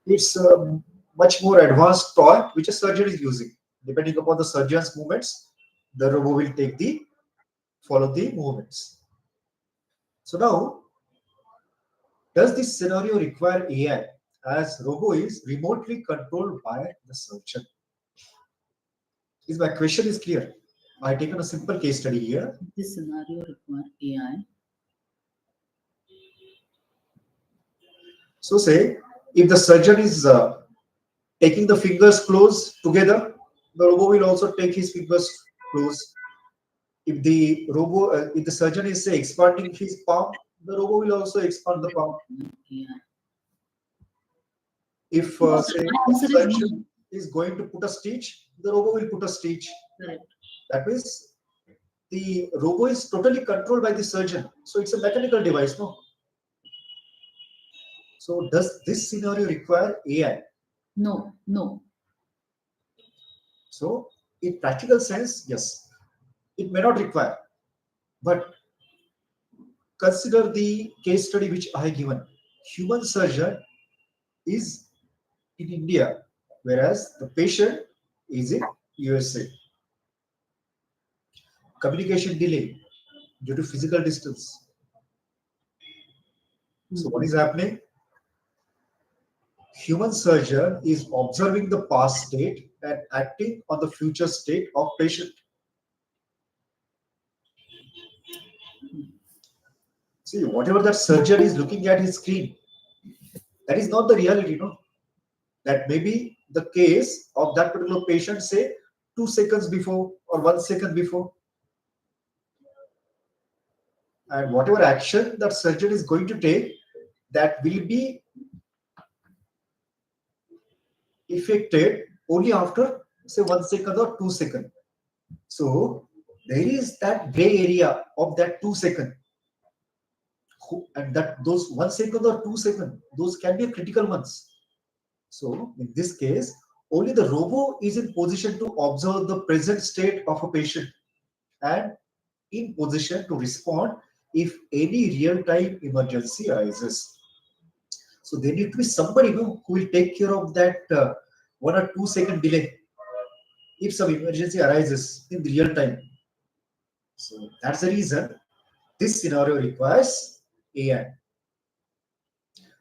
It's a much more advanced toy which a surgeon is using. Depending upon the surgeon's movements, the robot will take the follow the movements. So now, does this scenario require AI as robo is remotely controlled by the surgeon? Is my question is clear? I have taken a simple case study here. This scenario require AI. So say if the surgeon is taking the fingers close together, the robo will also take his fingers close. If the surgeon is say expanding his palm, the robo will also expand the palm. AI. If No, say my the answer is surgeon no. is going to put a stitch, the robo will put a stitch. Correct. That means the robo is totally controlled by the surgeon. So it's a mechanical device, no? So does this scenario require AI? No, no. So in practical sense, yes, it may not require. But consider the case study which I have given. Human surgeon is in India, whereas the patient is in USA. Communication delay due to physical distance. So what is happening? Human surgeon is observing the past state and acting on the future state of patient. See, whatever that surgeon is looking at his screen, that is not the reality, no? That may be the case of that particular patient, say 2 seconds before or 1 second before. And whatever action that surgeon is going to take, that will be effected only after say 1 second or 2 seconds. So there is that gray area of that 2 second, and that those 1 second or 2 second, those can be critical ones. So in this case, only the robo is in position to observe the present state of a patient and in position to respond if any real-time emergency arises. So there need to be somebody, who will take care of that 1 or 2 second delay if some emergency arises in real time. So that's the reason this scenario requires AI.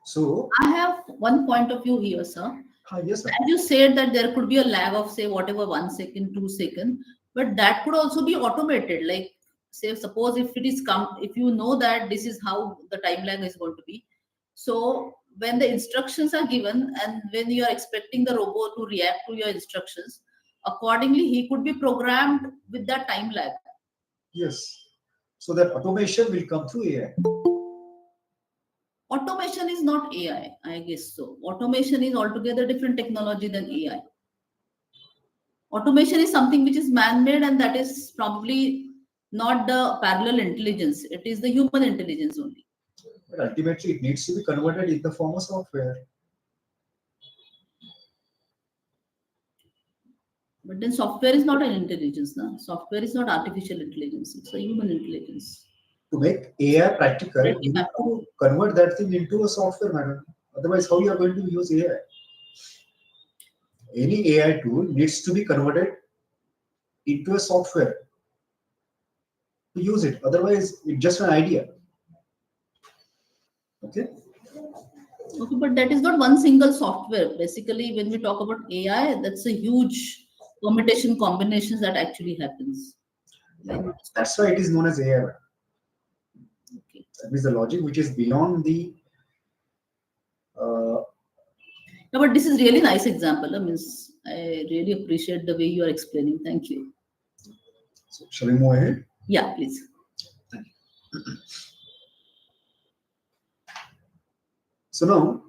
So I have one point of view here, sir. yes, ma'am. As you said that there could be a lag of say whatever 1 second, 2 second, but that could also be automated. Like say suppose if it is come, if you know that this is how the time lag is going to be. So when the instructions are given and when you are expecting the robot to react to your instructions, accordingly he could be programmed with that time lag. Yes. So that automation will come through AI. Automation is not AI, I guess so. Automation is altogether different technology than AI. Automation is something which is man-made, and that is probably not the parallel intelligence. It is the human intelligence only. But ultimately, it needs to be converted in the form of software. But then software is not an intelligence. Na? Software is not artificial intelligence. It's a human intelligence. To make AI practical, Correct you me if need I'm wrong. to convert that thing into a software, madam. Otherwise, how you are going to use AI? Any AI tool needs to be converted into a software to use it. Otherwise, it's just an idea. Okay. Okay, but that is not one single software. Basically, when we talk about AI, that's a huge permutation combinations that actually happens. That's why it is known as AI. Okay. That means the logic which is beyond the. No, but this is really nice example. I mean, I really appreciate the way you are explaining. Thank you. So shall we move ahead? Yeah, please. Thank you. So now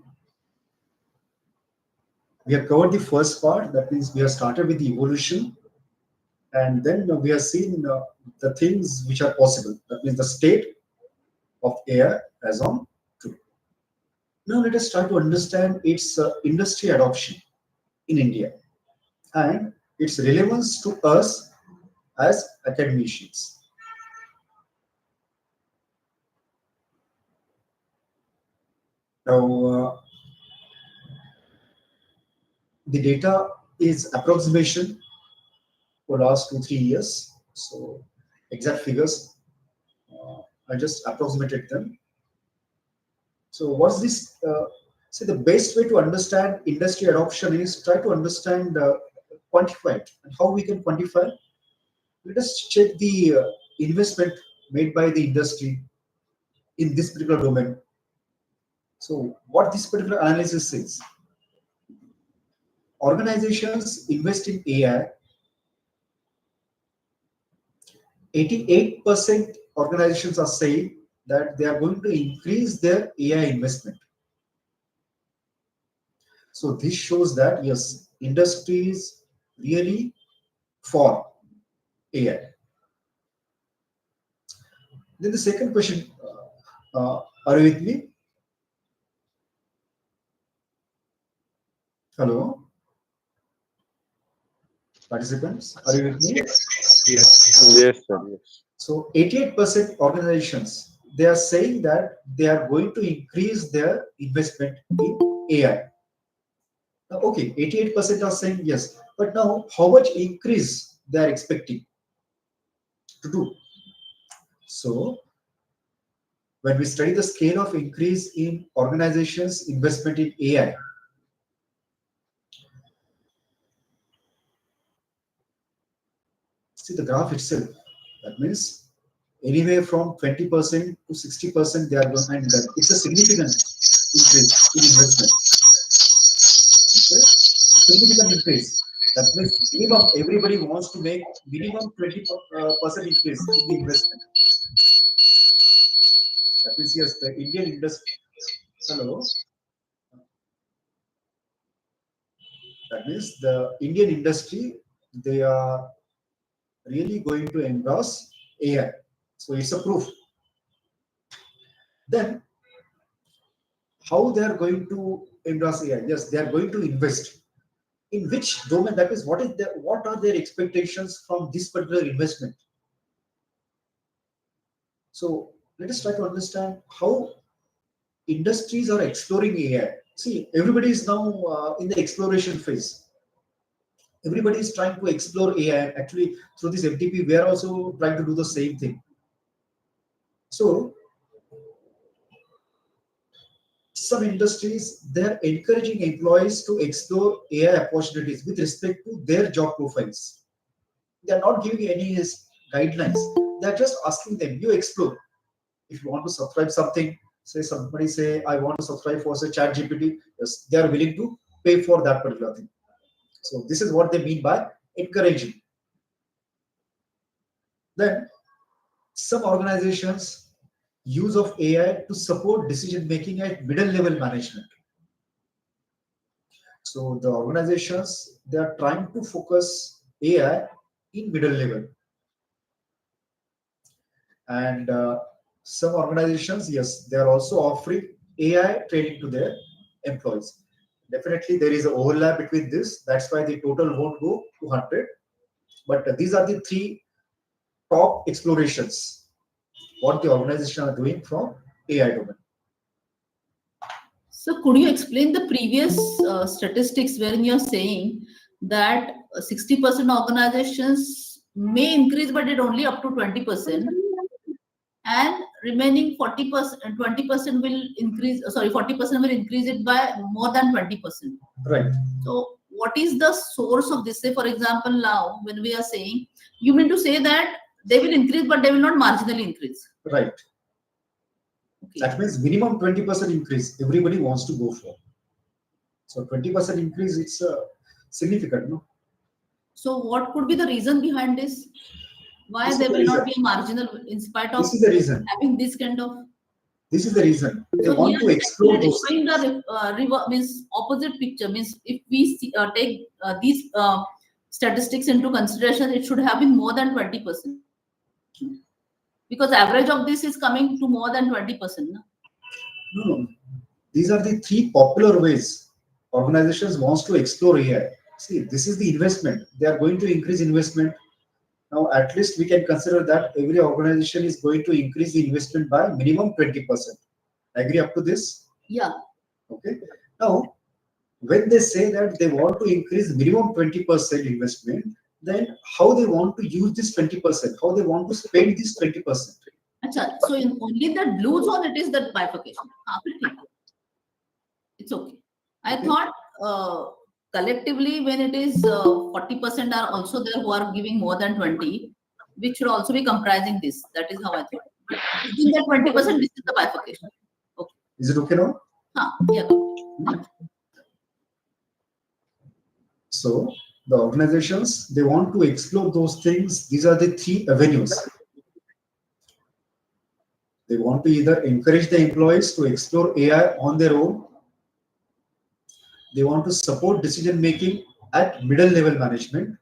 we have covered the first part. That means we have started with the evolution, and then we have seen the things which are possible. That means the state of AI as on today. Now let us try to understand its industry adoption in India and its relevance to us as academicians. Now, The data is approximation for last 2 3 years. So exact figures, I just approximated them. So what's this? See, the best way to understand industry adoption is try to understand, quantify it, and how we can quantify. Let us check the investment made by the industry in this particular domain. So what this particular analysis says, organizations invest in AI. 88% organizations are saying that they are going to increase their AI investment. So this shows that yes, industries really for AI. Then the second question, are you with me? Hello, participants, are you with me? Yes, sir. Yes. So 88% organizations, they are saying that they are going to increase their investment in AI. Now, okay, 88% are saying yes, but now how much increase they are expecting to do? So when we study the scale of increase in organizations' investment in AI, see the graph itself. That means anywhere from 20% to 60% they are going, and it's a significant increase in investment. Okay? Significant increase. That means minimum everybody wants to make minimum 20% increase in the investment. That means yes, the Indian industry. Hello. That means the Indian industry, they are really going to embrace AI. So it's a proof. Then how they are going to embrace AI? Yes, they are going to invest. In which domain? That is, what are their expectations from this particular investment? So let us try to understand how industries are exploring AI. See, everybody is now in the exploration phase. Everybody is trying to explore AI. Actually, through this MTP, we are also trying to do the same thing. So some industries, they're encouraging employees to explore AI opportunities with respect to their job profiles. They're not giving any guidelines. They're just asking them, you explore. If you want to subscribe something, say somebody say, I want to subscribe for say chat GPT, yes, they are willing to pay for that particular thing. So this is what they mean by encouraging. Then some organizations use of AI to support decision making at middle level management. So the organizations, they are trying to focus AI in middle level. And some organizations, yes, they are also offering AI training to their employees. Definitely there is an overlap between this. That's why the total won't go to 100. But these are the three top explorations what the organization are doing from AI domain. So could you explain the previous statistics wherein you're saying that 60% organizations may increase, but it only up to 20%, and remaining 40%, 20% will increase. Sorry, 40% will increase it by more than 20%. Right. So what is the source of this? Say, for example, now when we are saying, you mean to say that they will increase, but they will not marginally increase. Right. Okay. That means minimum 20% increase everybody wants to go for. So 20% increase, it's significant, no? So what could be the reason behind this? Why This there is the will not reason. be a marginal in spite of This is the reason. having this kind of. This is the reason they So want to explore those. Showing the means opposite picture, means if we see, take these statistics into consideration, it should have been more than 20%, because average of this is coming to more than 20%. No? No. These are the three popular ways organizations wants to explore AI. See, this is the investment. They are going to increase investment. Now, at least we can consider that every organization is going to increase the investment by minimum 20%. Agree up to this? Yeah. Okay. Now, when they say that they want to increase minimum 20% investment, then how they want to use this 20%, how they want to spend this 20%. Acha, so in only that blue zone, it is that bifurcation. फिर ठीक है. It's okay. I Okay. thought collectively, when it is 40% are also there who are giving more than 20, which should also be comprising this. That is how I thought. But within that 20%, this is the bifurcation. Okay. Is it okay now? Yeah. Thank you. So the organizations, they want to explore those things. These are the three avenues. They want to either encourage the employees to explore AI on their own. They want to support decision making at middle level management.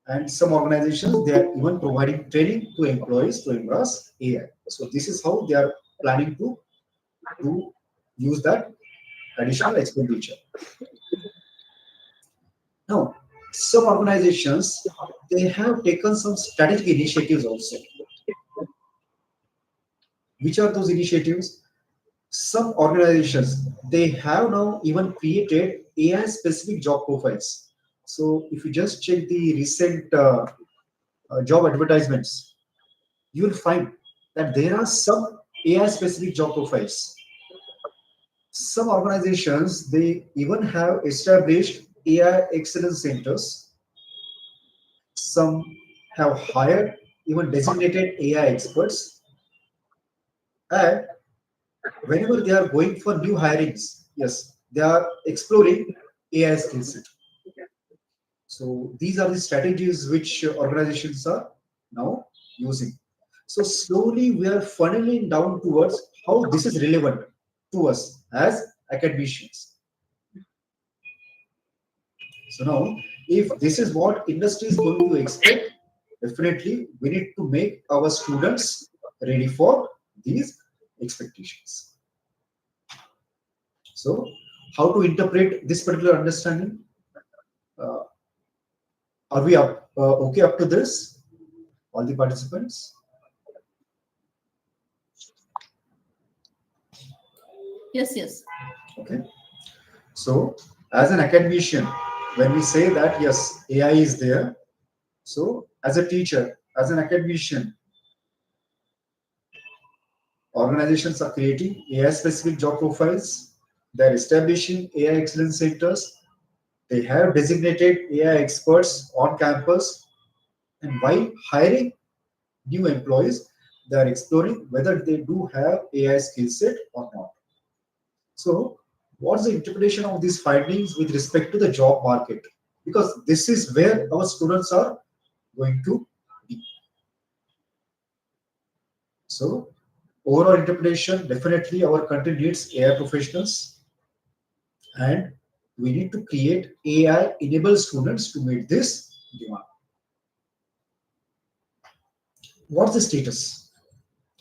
And some organizations, they are even providing training to employees to embrace AI. So this is how they are planning to use that additional expenditure. Now, some organizations, they have taken some strategic initiatives also. Which are those initiatives? Some organizations, they have now even created AI specific job profiles. So if you just check the recent job advertisements, you will find that there are some AI specific job profiles. Some organizations, they even have established AI excellence centers. Some have hired even designated AI experts. And whenever they are going for new hirings, yes, they are exploring AI skill set. So these are the strategies which organizations are now using. So slowly we are funneling down towards how this is relevant to us as academicians. So now, if this is what industry is going to expect, definitely we need to make our students ready for these expectations. So, how to interpret this particular understanding? Uh, are we okay up to this? All the participants? Yes. Okay. So, as an academician, when we say that yes, AI is there, so as a teacher, as an academician, organizations are creating AI specific job profiles. They're establishing AI excellence centers. They have designated AI experts on campus. And while hiring new employees, they are exploring whether they do have AI skill set or not. So, what's the interpretation of these findings with respect to the job market? Because this is where our students are going to be. So, overall interpretation, definitely our country needs AI professionals, and we need to create AI enabled students to meet this demand. What's the status?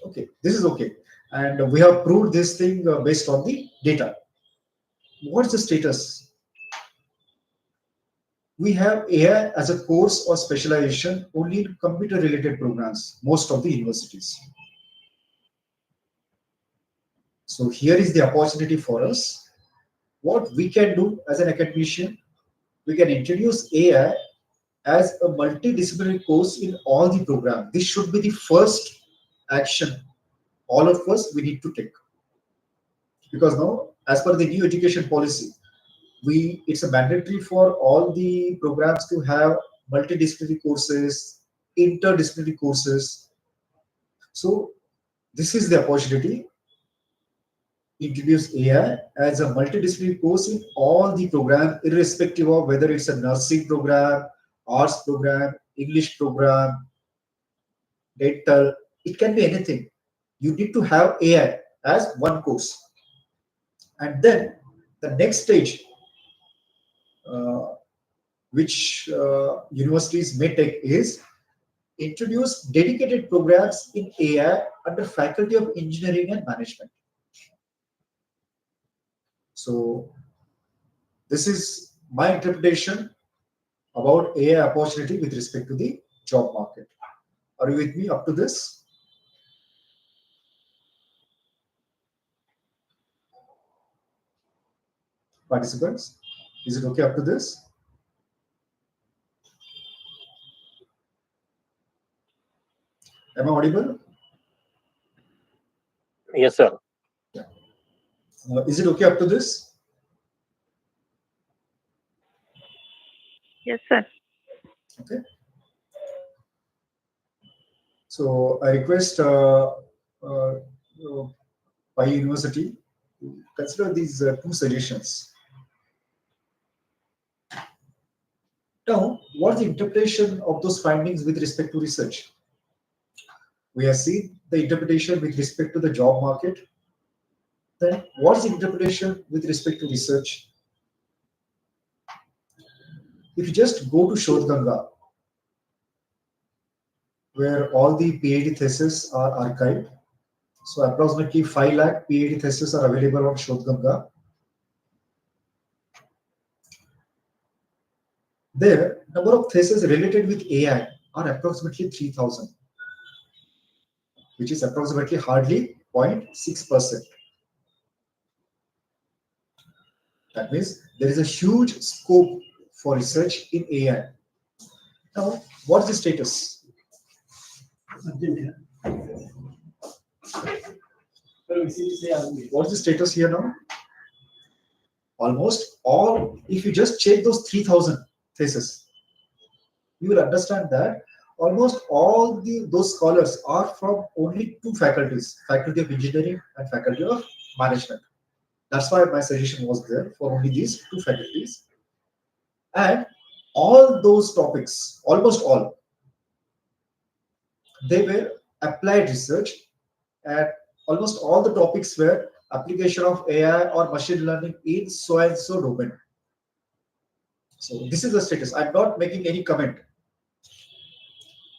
Okay, this is okay. And we have proved this thing based on the data. What's the status? We have AI as a course or specialization only in computer related programs, most of the universities. So here is the opportunity for us. What we can do as an academician, we can introduce AI as a multidisciplinary course in all the program. This should be the first action all of us we need to take, because now as per the new education policy, it's a mandatory for all the programs to have multidisciplinary courses, interdisciplinary courses. So this is the opportunity. Introduce AI as a multidisciplinary course in all the program, irrespective of whether it's a nursing program, arts program, English program, dental. It can be anything. You need to have AI as one course. And then the next stage, uh, which universities may take, is introduce dedicated programs in AI under Faculty of Engineering and Management. So this is my interpretation about AI opportunity with respect to the job market. Are you with me up to this? participants? Is it okay up to this? Am I audible? Yes, sir. Yeah. Is it okay up to this? Yes, sir. Okay. So I request PAIU University to consider these two suggestions. Now, what's the interpretation of those findings with respect to research? We have seen the interpretation with respect to the job market. Then, what's the interpretation with respect to research? If you just go to Shodhganga, where all the PhD theses are archived, so approximately 5 lakh PhD theses are available on Shodhganga. There, number of theses related with AI are approximately 3,000, which is approximately hardly 0.6%. That means there is a huge scope for research in AI. Now, what's the status? What's the status here now? Almost all, if you just check those 3,000 theses, you will understand that almost all those scholars are from only two faculties, Faculty of Engineering and Faculty of Management. That's why my suggestion was there for only these two faculties. And all those topics, almost all, they were applied research, and almost all the topics were application of AI or machine learning in so and so domain. So this is the status. I'm not making any comment.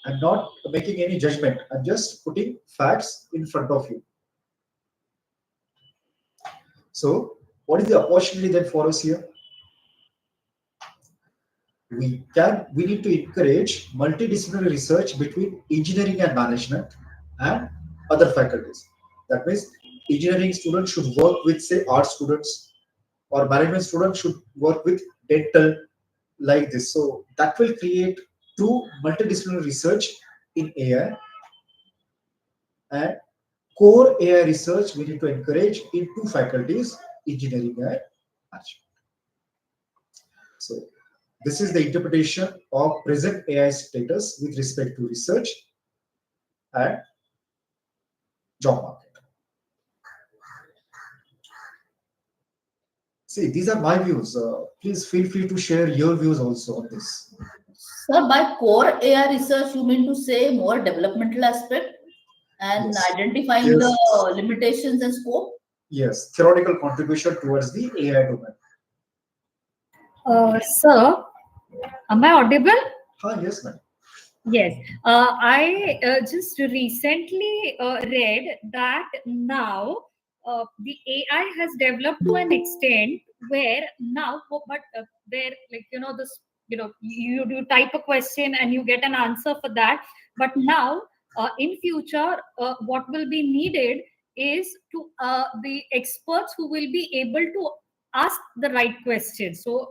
I'm not making any judgment. I'm just putting facts in front of you. So what is the opportunity then for us here? We need to encourage multidisciplinary research between engineering and management and other faculties. That means engineering students should work with, say, art students, or management students should work with dental, like this. So that will create true multidisciplinary research in AI, and core AI research we need to encourage in two faculties, engineering and management. So this is the interpretation of present AI status with respect to research and job market. See, these are my views. Please feel free to share your views also on this. Sir, by core AI research, you mean to say more developmental aspect and Yes. identifying Yes. the limitations and scope? Yes, theoretical contribution towards the AI domain. Sir, am I audible? Yes, ma'am. Yes. I just recently read that now the AI has developed to an extent where now, but where, like, this, you type a question and you get an answer for that. But now, in future, what will be needed is to the experts who will be able to ask the right questions. So,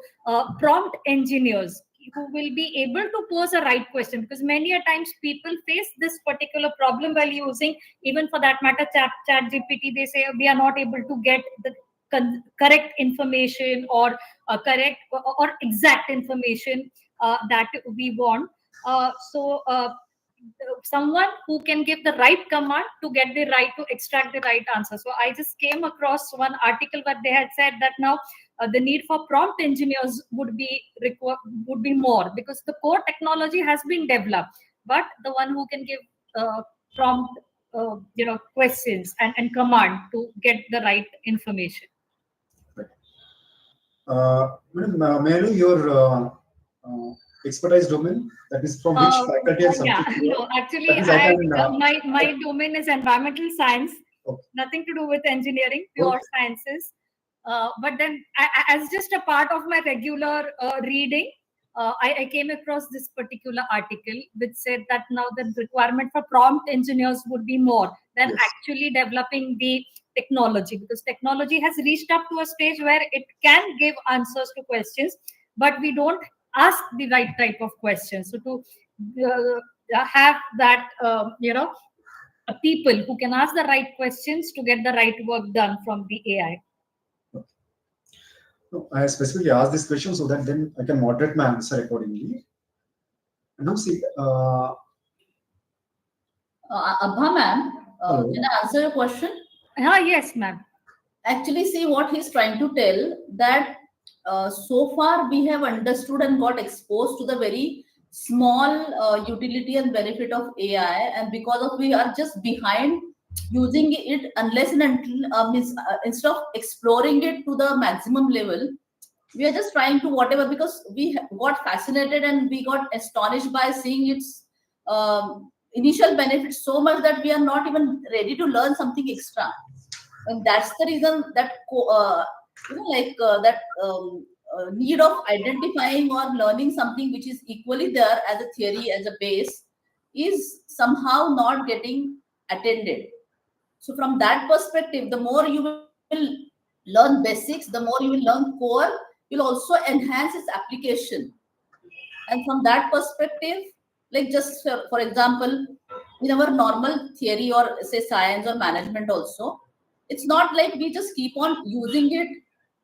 prompt engineers who will be able to pose a right question, because many a times people face this particular problem while using, even for that matter, chat GPT. They say we are not able to get the correct information, or correct or exact information that we want. So someone who can give the right command to get the right, to extract the right answer. So I just came across one article where they had said that now the need for prompt engineers would be more, because the core technology has been developed, but the one who can give prompt questions and command to get the right information. Madam, may I know your expertise domain? That is from which faculty and Yeah, subject you are? no, actually, That is, I can, my domain is environmental science, okay. nothing to do with engineering, pure sciences. But then, as just a part of my regular reading, I came across this particular article which said that now the requirement for prompt engineers would be more than Yes. actually developing the technology, because technology has reached up to a stage where it can give answers to questions, but we don't ask the right type of questions. So to have that, people who can ask the right questions to get the right work done from the AI. No, I specifically asked this question so that then I can moderate my answer accordingly. And now see, Abha ma'am, hello. can I answer your question? Yes, ma'am. Actually, see what he's trying to tell, that so far we have understood and got exposed to the very small utility and benefit of AI, and because of we are just behind using it unless and until instead of exploring it to the maximum level, we are just trying to whatever, because we got fascinated and we got astonished by seeing its initial benefits so much that we are not even ready to learn something extra. And that's the reason that that need of identifying or learning something which is equally there as a theory, as a base, is somehow not getting attended. So from that perspective, the more you will learn basics, the more you will learn core, you'll also enhance its application. And from that perspective, like just for example, in our normal theory or say science or management also, it's not like we just keep on using it.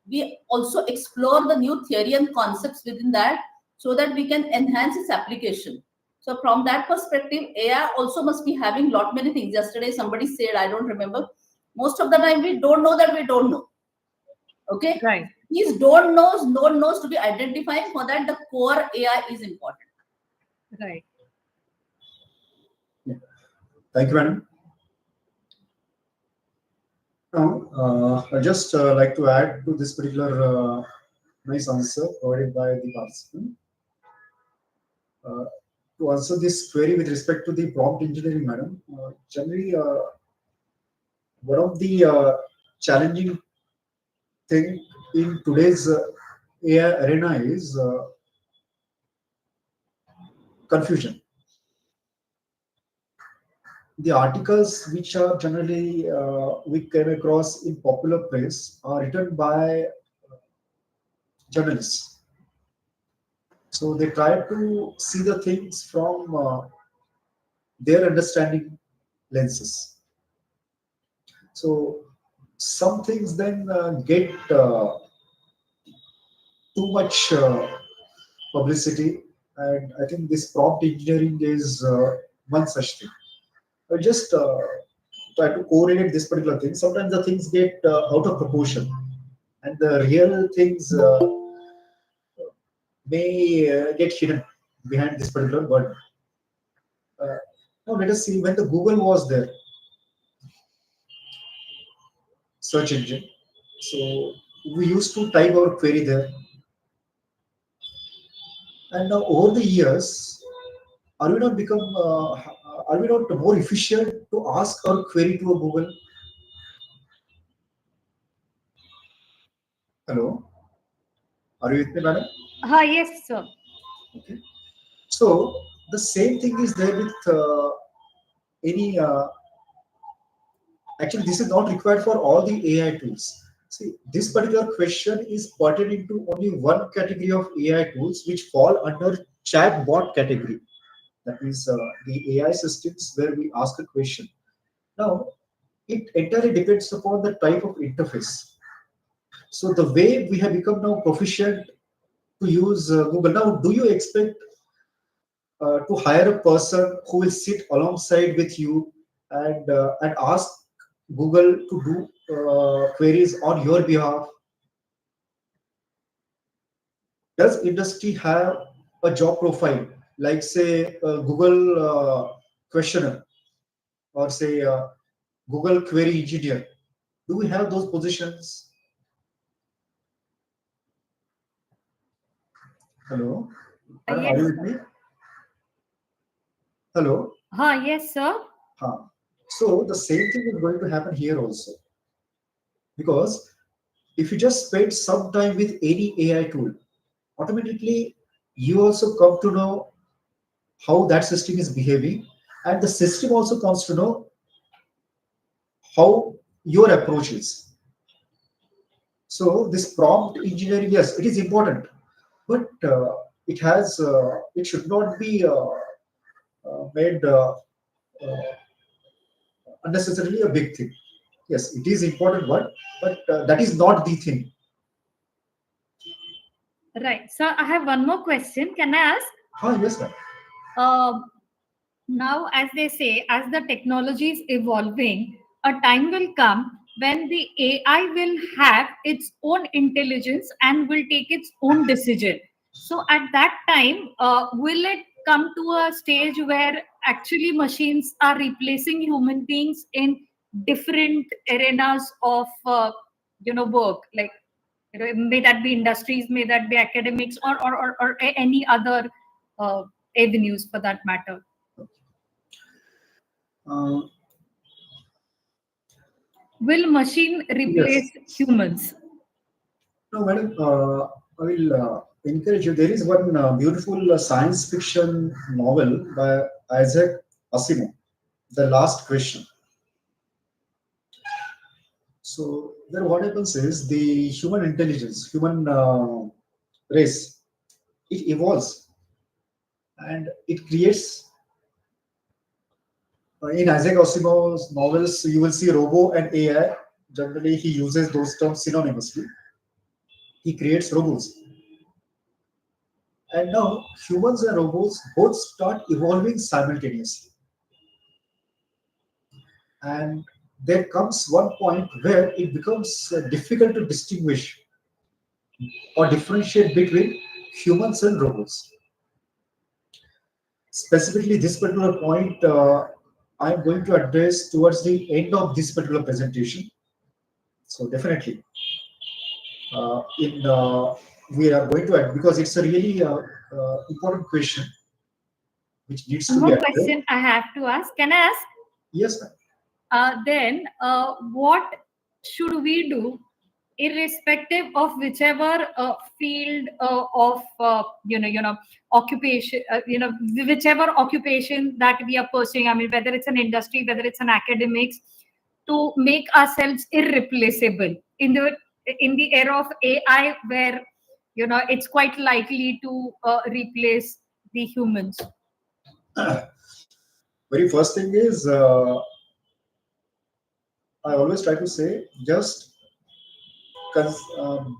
We also explore the new theory and concepts within that, so that we can enhance its application. So from that perspective, AI also must be having lot many things. Yesterday somebody said, I don't remember, most of the time we don't know that we don't know. Okay, Right. these don't knows to be identifying. For that, the core AI is important. Right. Yeah. Thank you, madam. Now, I just like to add to this particular nice answer provided by the participant. Uh, to answer this query with respect to the prompt engineering, madam, generally one of the challenging thing in today's AI arena is confusion. The articles which are generally we came across in popular press are written by journalists. So they try to see the things from their understanding lenses. So some things then get too much publicity, and I think this prompt engineering is one such thing. I just try to correlate this particular thing. Sometimes the things get out of proportion, and the real things may get hidden behind this particular word. Now let us see when the Google was there, search engine. So we used to type our query there, and now over the years, are we not become? Are we not more efficient to ask our query to a Google? Hello, are you with me, madam? Yes, sir. Okay. So the same thing is there with any. Actually, this is not required for all the AI tools. See, this particular question is pertaining to only one category of AI tools which fall under chatbot category. That means the AI systems where we ask a question. Now, it entirely depends upon the type of interface. So the way we have become now proficient to use Google. Now, do you expect to hire a person who will sit alongside with you and ask Google to do queries on your behalf? Does industry have a job profile like say Google questioner or say Google query engineer? Do we have those positions? Hello, madam, are Yes. you with me? Hello. Yes, sir. Huh. So the same thing is going to happen here also, because if you just spend some time with any AI tool, automatically you also come to know how that system is behaving, and the system also comes to know how your approach is. So this prompt engineering, yes, it is important, but it should not be made unnecessarily a big thing. Yes, it is important one, but that is not the thing. Right. So I have one more question. Can I ask? Yes, ma'am. Um, Now, as they say, as the technology is evolving, a time will come when the AI will have its own intelligence and will take its own decision. So, at that time, will it come to a stage where actually machines are replacing human beings in different arenas of work, like may that be industries, may that be academics, or any other uh, avenues for that matter? Uh, Will machine yes. replace humans? No, madam. I will encourage you. There is one beautiful science fiction novel by Isaac Asimov, The Last Question. So there, what happens is the human intelligence, human race, it evolves and it creates. In Isaac Asimov's novels, you will see robo and AI. Generally, he uses those terms synonymously. He creates robots, and now humans and robots both start evolving simultaneously. And there comes one point where it becomes difficult to distinguish or differentiate between humans and robots. Specifically, this particular point I'm going to address towards the end of this particular presentation. So definitely, in we are going to add, because it's a really important question which needs One to be more addressed. question I have to ask. Can I ask? Yes, ma'am. Then, what should we do, irrespective of whichever field of occupation, whichever occupation that we are pursuing? I mean, whether it's an industry, whether it's an academics, to make ourselves irreplaceable in the era of AI, where it's quite likely to replace the humans. Very first thing is, I always try to say, just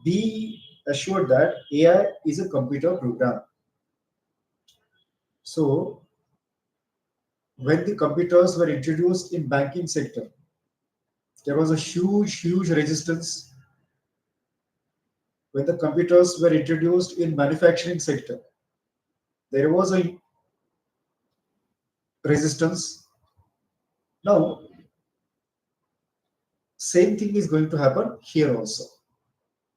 be assured that AI is a computer program. So when the computers were introduced in banking sector, there was a huge resistance. When the computers were introduced in manufacturing sector, there was a resistance. Now, same thing is going to happen here also.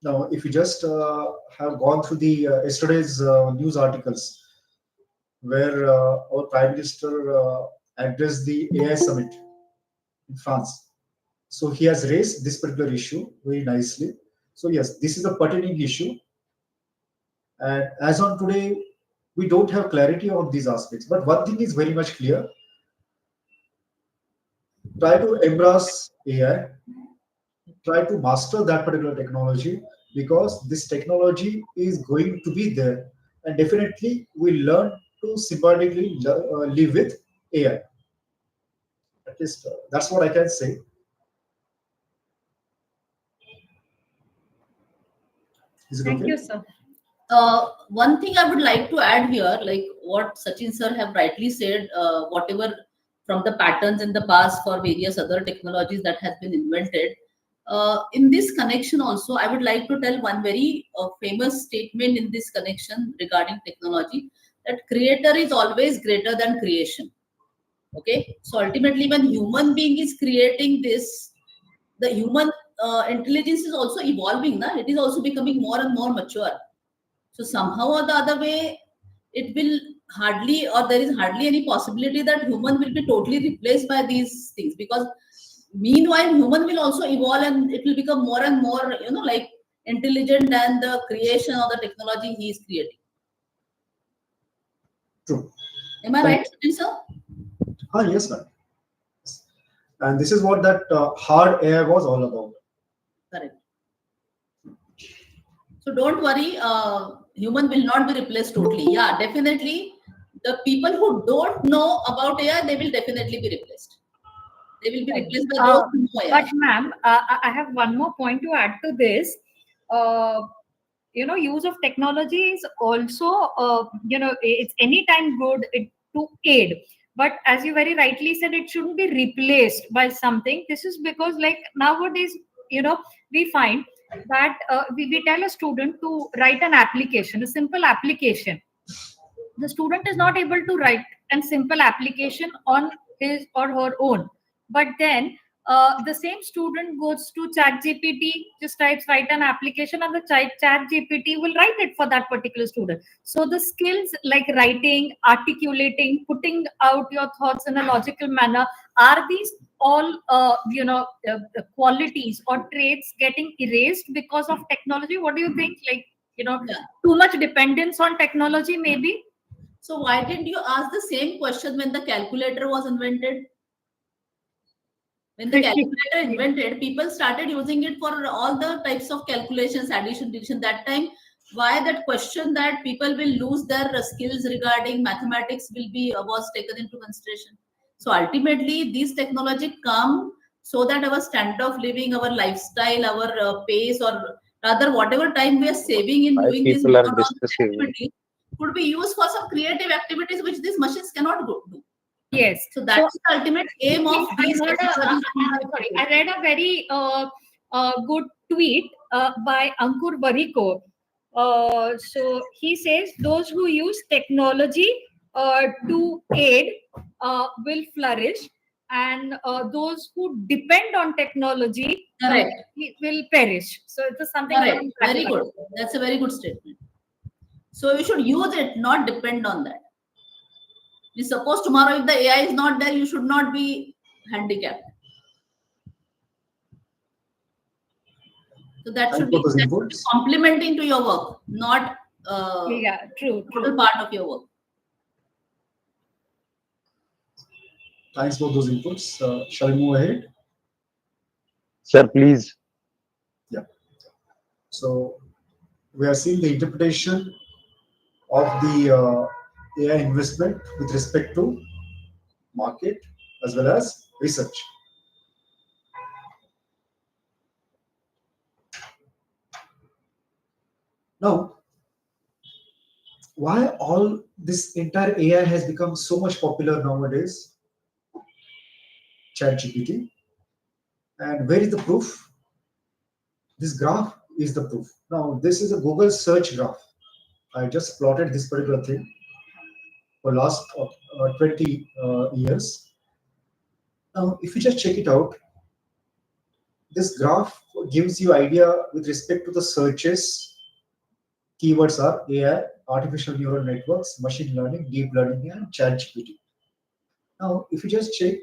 Now, if you just have gone through the yesterday's news articles, where our Prime Minister addressed the AI summit in France. So he has raised this particular issue very nicely. So yes, this is a pertinent issue. And as on today, we don't have clarity on these aspects. But one thing is very much clear. Try to embrace AI, try to master that particular technology, because this technology is going to be there. And definitely we learn to symbiotically live with AI. At least that's what I can say. Is it Thank okay? you, sir. One thing I would like to add here, like what Sachin sir have rightly said, whatever from the patterns in the past for various other technologies that has been invented. In this connection also, I would like to tell one very famous statement in this connection regarding technology, that creator is always greater than creation. Okay, so ultimately when human being is creating this, the human intelligence is also evolving, na? It is also becoming more and more mature. So somehow or the other way, it will hardly, or there is hardly any possibility that human will be totally replaced by these things, because meanwhile human will also evolve and it will become more and more, like intelligent than the creation or the technology he is creating. True. Am I Thank right, Sachin sir? Yes, ma'am. And this is what that hard AI was all about. Correct. So don't worry, human will not be replaced totally. Yeah, definitely. The people who don't know about AI, they will definitely be replaced. They will be Right. replaced by those who know But AI. ma'am, I have one more point to add to this. Uh, use of technology is also, it's anytime good to aid. But as you very rightly said, it shouldn't be replaced by something. This is because, like nowadays, we find that we tell a student to write an application, a simple application. The student is not able to write a simple application on his or her own, but then the same student goes to chat gpt, just types write an application, and the chat gpt will write it for that particular student. So the skills like writing, articulating, putting out your thoughts in a logical manner, are these all qualities or traits getting erased because of technology? What do you think? Like, Yeah. too much dependence on technology maybe. So why didn't you ask the same question when the calculator was invented? When the calculator invented, people started using it for all the types of calculations, addition, division. That time, why that question that people will lose their skills regarding mathematics will be was taken into consideration. So ultimately, these technology come so that our standard of living, our lifestyle, our pace, or rather whatever time we are saving in Why doing these people are monotonous discussing? activities could be used for some creative activities which these machines cannot do. Yes. So that So is the ultimate aim of these technologies. sorry, I read a very good tweet by Ankur Variko. So he says those who use technology to aid will flourish, and those who depend on technology Correct. will perish. So it is something Correct. along that Very line. good. That's a very good statement. So you should use it, not depend on that. You suppose tomorrow if the AI is not there, you should not be handicapped. So Thanks for those that should be inputs. complementing to your work, not Yeah, true, total true. part of your work. Thanks for those inputs. Shall we move ahead? Sir, please. Yeah. So we are seeing the interpretation of the AI investment with respect to market as well as research. Now, why all this entire AI has become so much popular nowadays? ChatGPT. And where is the proof? This graph is the proof. Now, this is a Google search graph. I just plotted this particular thing for last 20 years. Now, if you just check it out, this graph gives you idea with respect to the searches. Keywords are AI, artificial neural networks, machine learning, deep learning, and ChatGPT. Now, if you just check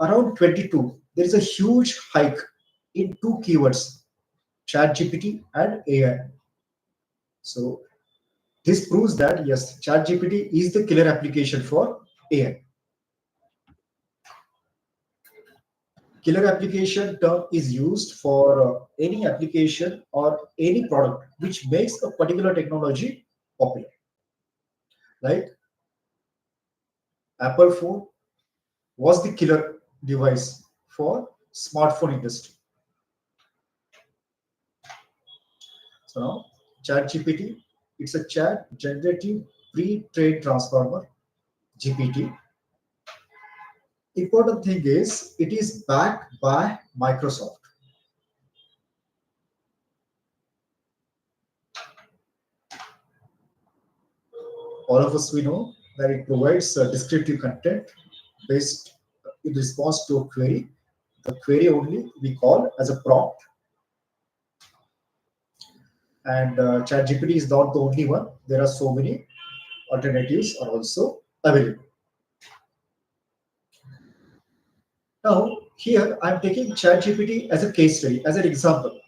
around 22, there is a huge hike in two keywords, ChatGPT and AI. So this proves that yes, ChatGPT is the killer application for AI. Killer application term is used for any application or any product which makes a particular technology popular. Like Apple phone was the killer device for smartphone industry. So now ChatGPT, it's a chat generative pre-trained transformer GPT. Important thing is it is backed by Microsoft. All of us we know that it provides descriptive content based in response to a query. The query only we call as a prompt. And ChatGPT is not the only one. There are so many alternatives are also available. Now, here I'm taking ChatGPT as a case study, as an example.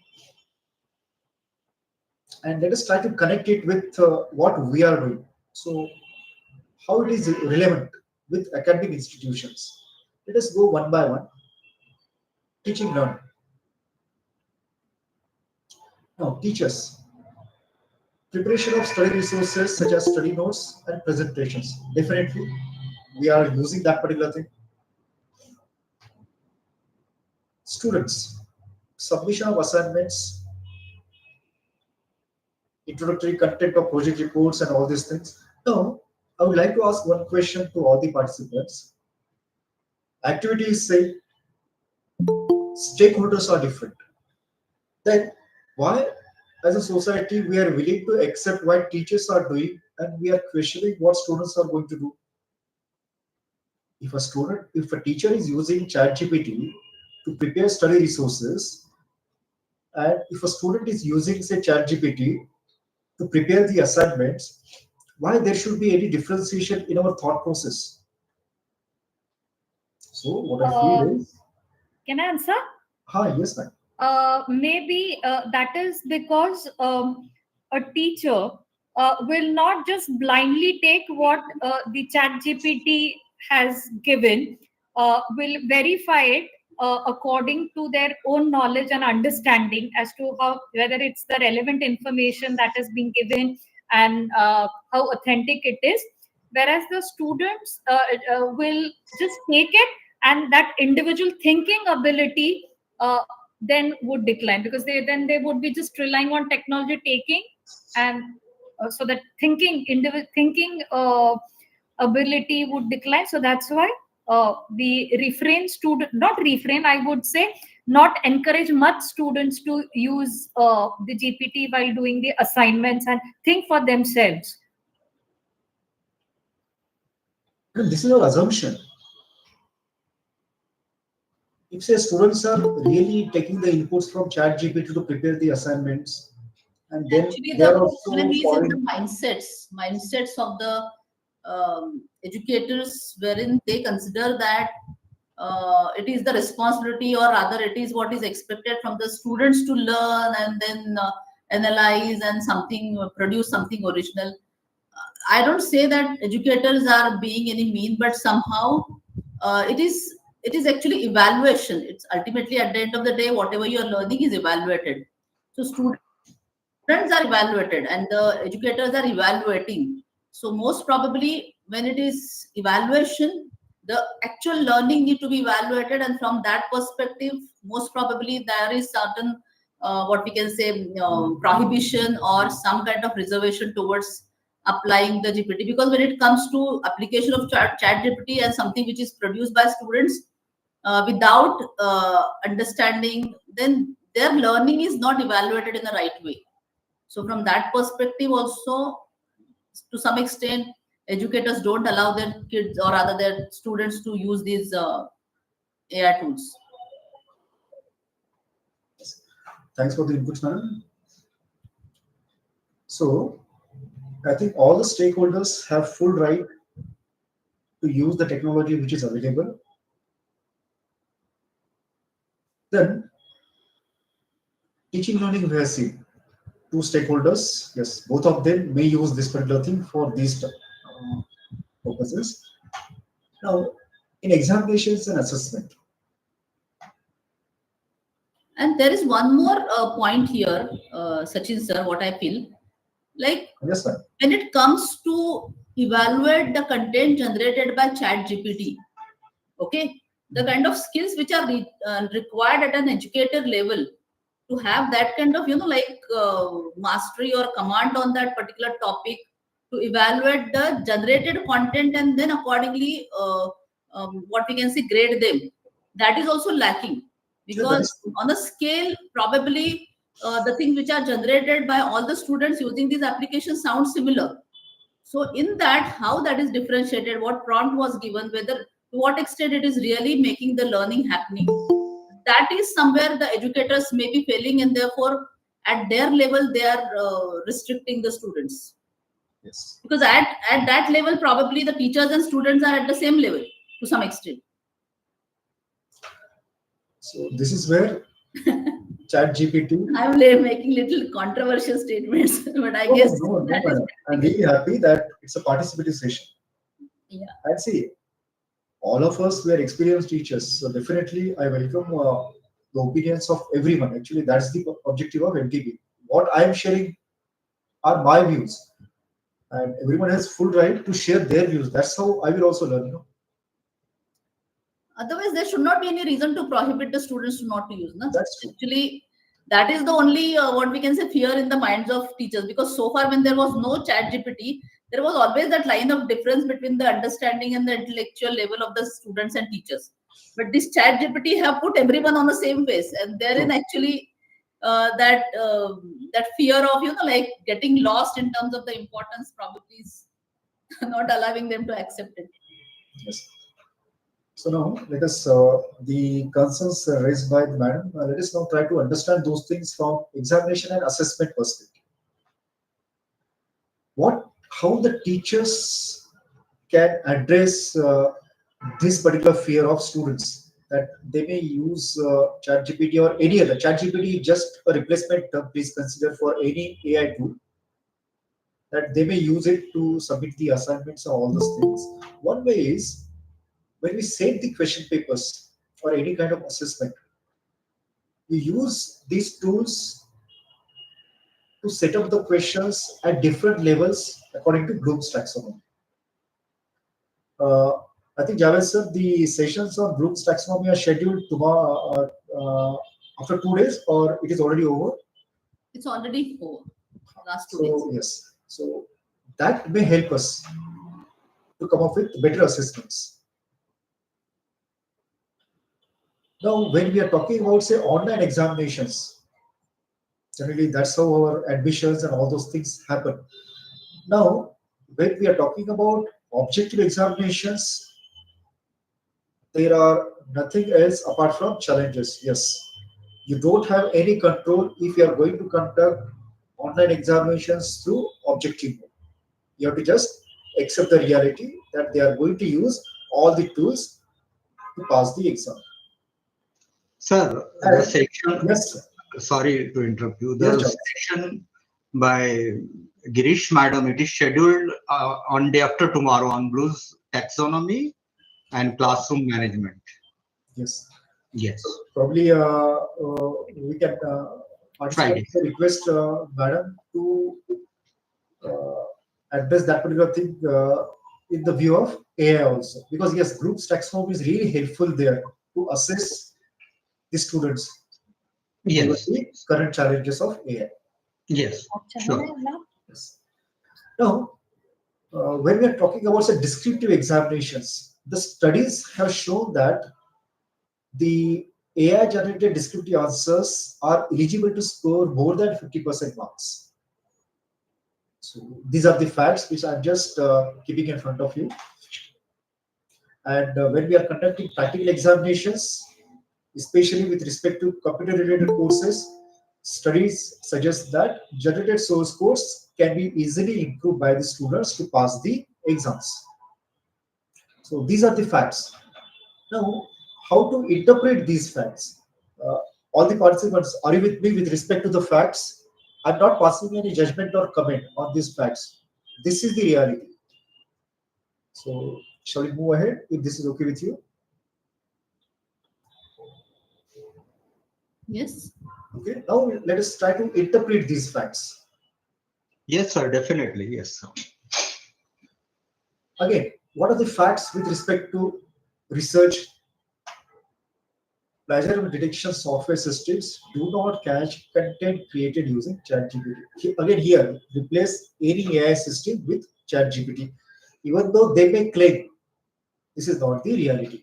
And let us try to connect it with what we are doing. So, how it is relevant with academic institutions. Let us go one by one. teaching learning. Now, teachers, preparation of study resources such as study notes and presentations. Definitely, we are using that particular thing. Students, submission of assignments, introductory content of project reports, and all these things. Now, I would like to ask one question to all the participants. Activities say stakeholders are different. Then, why, as a society, we are willing to accept what teachers are doing and we are questioning what students are going to do? If a teacher is using ChatGPT to prepare study resources, and if a student is using, say, ChatGPT to prepare the assignments, why there should be any differentiation in our thought process? So what I feel Um, is, can I answer? yes, ma'am. Maybe that is because a teacher will not just blindly take what the chat GPT has given, will verify it according to their own knowledge and understanding as to how, whether it's the relevant information that is being given, and how authentic it is. Whereas the students will just take it, and that individual thinking ability uh, then would decline, because they would be just relying on technology taking, and so that thinking ability would decline. So that's why we refrain student not refrain I would say, not encourage much students to use the GPT while doing the assignments and think for themselves. And this is our assumption. If say students are really taking the inputs from ChatGPT to prepare the assignments, and then Actually, they the are problem also is in the following. mindsets of the educators, wherein they consider that it is the responsibility, or rather it is what is expected from the students to learn and then analyze and something produce something original. I don't say that educators are being any mean, but somehow it is actually evaluation. It's ultimately at the end of the day, whatever you are learning is evaluated. So students are evaluated and the educators are evaluating. So most probably when it is evaluation, the actual learning need to be evaluated, and from that perspective, most probably there is certain what we can say prohibition or some kind of reservation towards applying the GPT, because when it comes to application of chat GPT and something which is produced by students without understanding, then their learning is not evaluated in the right way. So from that perspective also, to some extent, educators don't allow their kids, or rather their students, to use these AI tools. Thanks for the inputs, madam. So I think all the stakeholders have full right to use the technology which is available. Then teaching learning, we have seen two stakeholders. Yes, both of them may use this particular thing for these purposes. Now, in examinations and assessment. And there is one more point here, Sachin sir, what I feel like Yes, sir. when it comes to evaluate the content generated by chat GPT, okay, the kind of skills which are required at an educator level to have that kind of mastery or command on that particular topic, to evaluate the generated content and then accordingly what we can say grade them, that is also lacking. Yeah, that Because is true. on a scale, probably the things which are generated by all the students using these applications sound similar. So in that, how that is differentiated, what prompt was given, whether to what extent it is really making the learning happening, that is somewhere the educators may be failing, and therefore at their level they are restricting the students. Yes. Because at that level, probably the teachers and students are at the same level to some extent. So this is where ChatGPT. I'm making little controversial statements, but I No, guess no, no, that is madam. I'm really happy that it's a participative session. yeah. And see, all of us were experienced teachers, so definitely I welcome the opinions of everyone. Actually, that's the objective of MTP. What I am sharing are my views, and everyone has full right to share their views. That's how I will also learn. Otherwise, there should not be any reason to prohibit the students to not to use. No? That's true. Actually, that is the only what we can say fear in the minds of teachers, because so far when there was no chat GPT, there was always that line of difference between the understanding and the intellectual level of the students and teachers. But this chat GPT have put everyone on the same base, and therein actually that fear of like getting lost in terms of the importance probably is not allowing them to accept it. Yes. So now let us the concerns raised by the madam. Let us now try to understand those things from examination and assessment perspective. How the teachers can address this particular fear of students that they may use ChatGPT or any other. ChatGPT is just a replacement term. Please consider for any AI tool that they may use it to submit the assignments and all those things. One way is when we send the question papers or any kind of assessment, we use these tools to set up the questions at different levels according to Bloom's taxonomy. I think Javed sir, the sessions on Bloom's taxonomy are scheduled tomorrow after 2 days, or it is already over. It's already over. Last 2 So days. yes, so that may help us to come up with better assessments. Now, when we are talking about say online examinations, generally that's how our admissions and all those things happen. Now, when we are talking about objective examinations, there are nothing else apart from challenges. Yes, you don't have any control if you are going to conduct online examinations through objective mode. You have to just accept the reality that they are going to use all the tools to pass the exam. Sir, the And section, yes, sir. sorry to interrupt you, Yes, the Charles. section by Girish Madam, it is scheduled on day after tomorrow on Blues taxonomy and classroom management. Yes. Yes, So probably we can Friday. request Madam to uh, address that particular thing in the view of AI also. Because yes, groups taxonomy is really helpful there to assess the students given Yes, the current challenges of AI. yes, sure. Yes. Now, when we are talking about say, descriptive examinations, the studies have shown that the AI generated descriptive answers are eligible to score more than 50% marks. So these are the facts which I'm just keeping in front of you. And when we are conducting practical examinations, especially with respect to computer related courses, studies suggest that generated source codes can be easily improved by the students to pass the exams. So these are the facts. Now, how to interpret these facts? Uh, all the participants, are you with me with respect to the facts? I'm not passing any judgment or comment on these facts. This is the reality. So, shall we move ahead if this is okay with you? Yes. Okay, now let us try to interpret these facts. Yes, sir, definitely. Yes, sir. Again, what are the facts with respect to research? Plagiarism detection software systems do not catch content created using ChatGPT. Again, here, replace any AI system with ChatGPT, even though they may claim this is not the reality.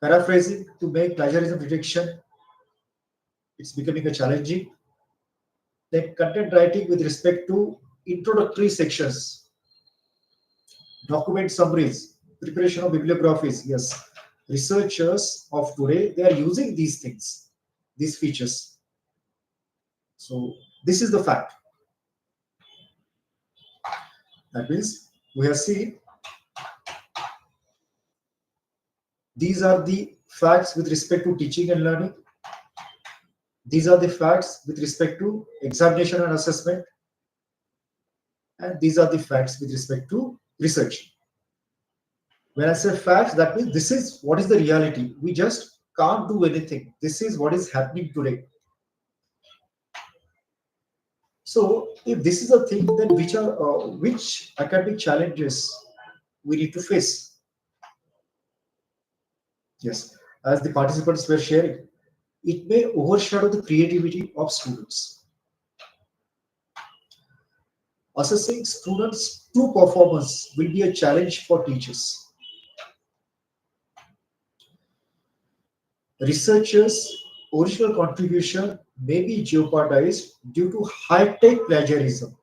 Paraphrasing to make plagiarism detection, it's becoming a challenging. Then content writing with respect to introductory sections, document summaries, preparation of bibliographies. Yes, researchers of today, they are using these things, these features. So this is the fact. That means we have seen these are the facts with respect to teaching and learning. These are the facts with respect to examination and assessment. And these are the facts with respect to research. When I say facts, that means this is what is the reality. We just can't do anything. This is what is happening today. So, if this is a thing, then which academic challenges we need to face? Yes, as the participants were sharing, it may overshadow the creativity of students. Assessing students' true performance will be a challenge for teachers. Researchers' original contribution may be jeopardized due to high-tech plagiarism,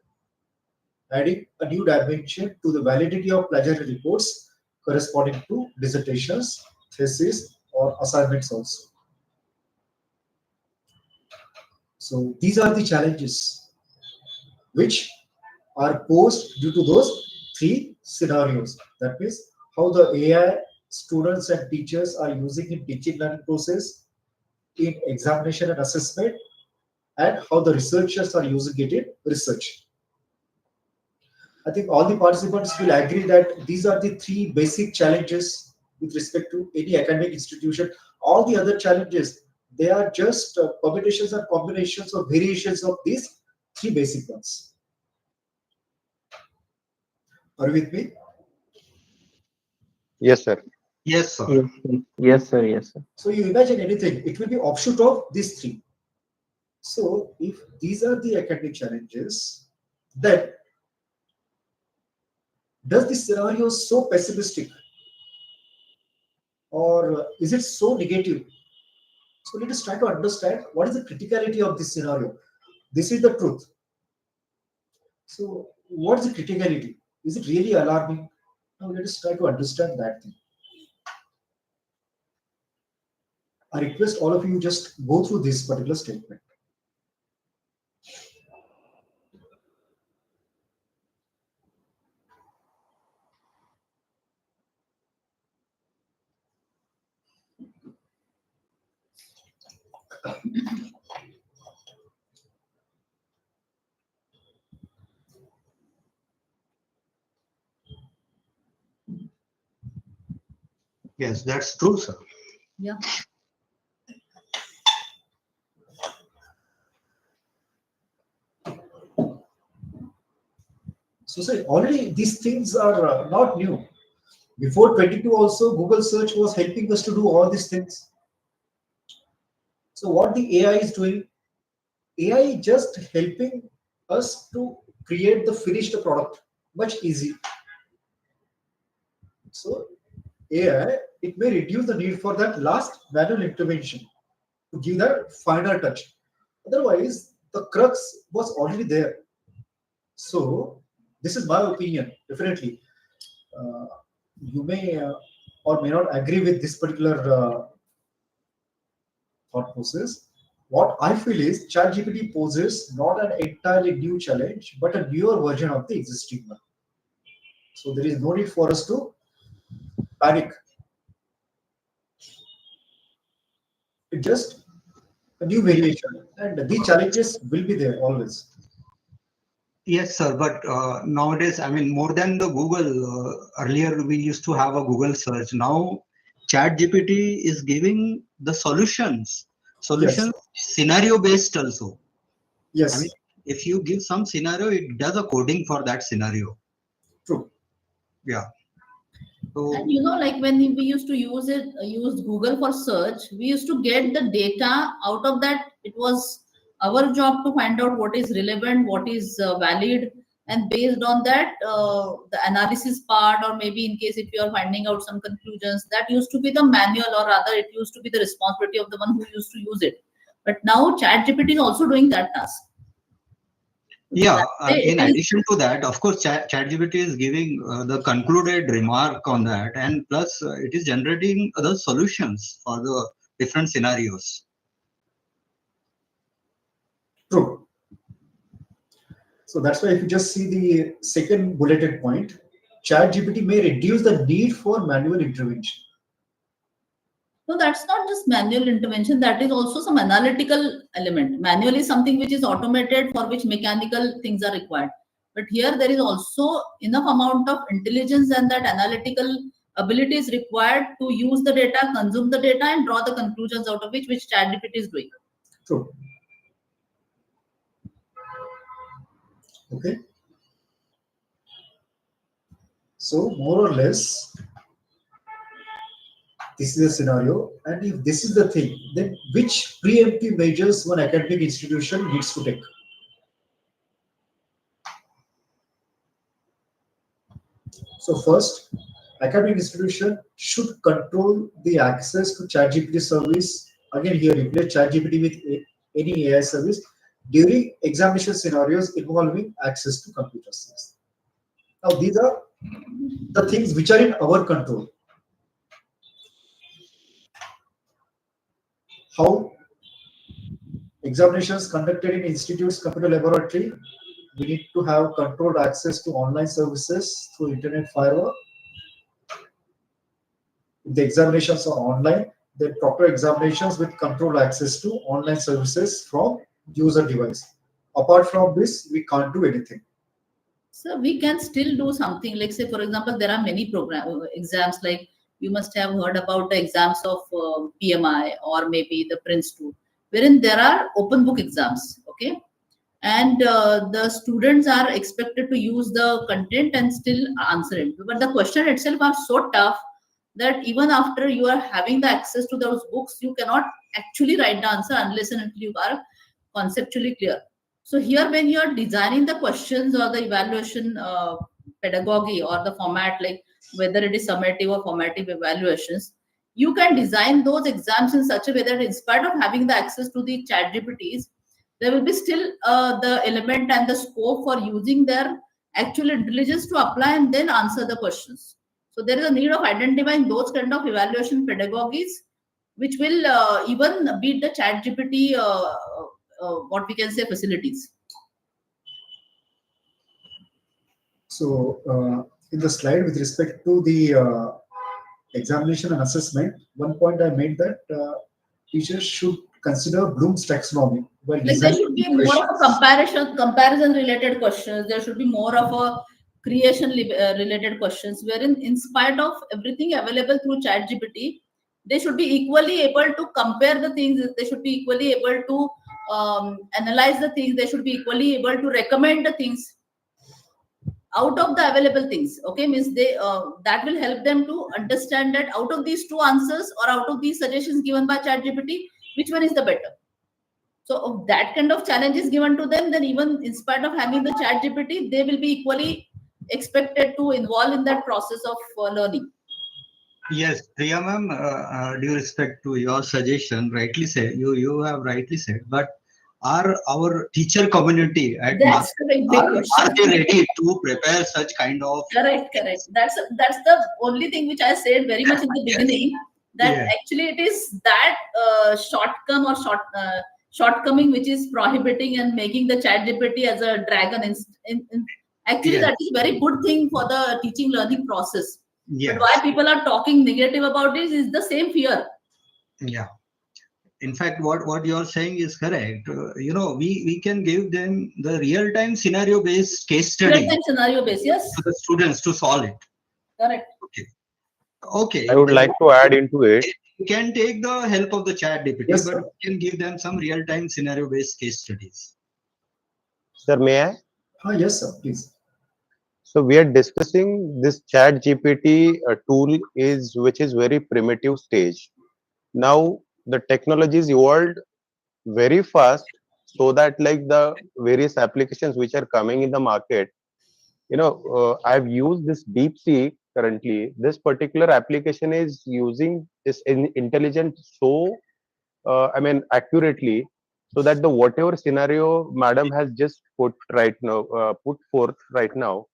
adding a new dimension to the validity of plagiarism reports corresponding to dissertations, theses, or assignments also. So these are the challenges which are posed due to those three scenarios. That means how the AI students and teachers are using in teaching learning process, in examination and assessment, and how the researchers are using it in research. I think all the participants will agree that these are the three basic challenges with respect to any academic institution. All the other challenges, they are just permutations and combinations or variations of these three basic ones. Are you with me? Yes, sir. Yes, sir. Yes, sir. Yes, sir. Yes, sir. So you imagine anything, it will be offshoot of these three. So if these are the academic challenges, then does this scenario so pessimistic or is it so negative? So let us try to understand what is the criticality of this scenario. This is the truth. So what is the criticality? Is it really alarming? Now let us try to understand that thing. I request all of you just go through this particular statement. Yes, that's true, sir. Yeah. So say already these things are not new. Before 22 also Google search was helping us to do all these things. So what the AI is doing, AI just helping us to create the finished product much easy. So AI, it may reduce the need for that last manual intervention to give that final touch. Otherwise, the crux was already there. So this is my opinion. Definitely, uh, you may or may not agree with this particular thought process. What I feel is ChatGPT poses not an entirely new challenge, but a newer version of the existing one. So there is no need for us to panic. It's just a new variation, and these challenges will be there always. Yes, sir. But nowadays, I mean, more than the Google, earlier we used to have a Google search. Now, ChatGPT is giving the solutions, Yes, solutions scenario based also. I mean, yes, if you give some scenario, it does a coding for that scenario. true. Yeah. And So, like when we used to use Google for search, we used to get the data out of that. It was our job to find out what is relevant, what is valid, and based on that, the analysis part, or maybe in case if you are finding out some conclusions, that used to be the manual, or rather, it used to be the responsibility of the one who used to use it. But now ChatGPT is also doing that task. yeah, That way in it is. addition to that, of course, ChatGPT is giving the concluded remark on that, and plus it is generating the solutions for the different scenarios. True. So that's why if you just see the second bulleted point, ChatGPT may reduce the need for manual intervention. No, that's not just manual intervention. That is also some analytical element. Manual is something which is automated, for which mechanical things are required. But here there is also enough amount of intelligence and that analytical ability is required to use the data, consume the data, and draw the conclusions out of which ChatGPT is doing. True. Okay. So more or less, this is the scenario, and if this is the thing, then which preemptive measures one academic institution needs to take? So first, academic institution should control the access to ChatGPT service. Again, here replace ChatGPT with any AI service during examination scenarios involving access to computer science. Now, these are the things which are in our control. How examinations conducted in institutes computer laboratory, we need to have controlled access to online services through internet firewall. If the examinations are online, then proper examinations with controlled access to online services from user device. Apart from this, we can't do anything. So we can still do something like, say, for example, there are many program exams, like you must have heard about the exams of PMI or maybe the Prince 2, wherein there are open book exams. Okay. And the students are expected to use the content and still answer it. But the question itself are so tough that even after you are having the access to those books, you cannot actually write the answer unless and until you are conceptually clear. So here, when you are designing the questions or the evaluation pedagogy or the format, like whether it is summative or formative evaluations, you can design those exams in such a way that in spite of having the access to the chat GPTs, there will be still the element and the scope for using their actual intelligence to apply and then answer the questions. So there is a need of identifying those kind of evaluation pedagogies which will even beat the chat GPT, what we can say, facilities. So in the slide with respect to the examination and assessment, one point I made that teachers should consider Bloom's taxonomy while Like there designing should be more of a equations. comparison related questions. There should be more of a creation related questions, wherein in spite of everything available through chat GPT, they should be equally able to compare the things. They should be equally able to analyze the things. They should be equally able to recommend the things out of the available things. Okay, means they that will help them to understand that out of these two answers or out of these suggestions given by chat GPT, which one is the better. So if that kind of challenge is given to them, then even in spite of having the chat GPT, they will be equally expected to involve in that process of learning. Yes, Priya ma'am, due respect to your suggestion, rightly said, you have rightly said, but are our teacher community at That's market, the very big are question. they ready to prepare such kind of Correct. That's the only thing which I said very much in the yes, beginning, that yes, actually it is that shortcoming which is prohibiting and making the chat GPT as a dragon. Actually, yes, that is very good thing for the teaching learning process. But why yes, people are talking negative about this is the same fear. yeah. In fact, what you're saying is correct. We can give them the real time scenario based case Real study time scenario based, yes, to the students to solve it. correct. Okay, okay. I would like to add into it. We can take the help of the chat GPT, Yes, but sir. we can give them some real time scenario based case studies. Sir, may I? Yes, sir. Please. So we are discussing this chat GPT tool is which is very primitive stage. Now the technologies evolved very fast so that like the various applications which are coming in the market, I've used this DeepSeek currently. This particular application is using this intelligent so accurately, so that the whatever scenario madam has just put forth right now,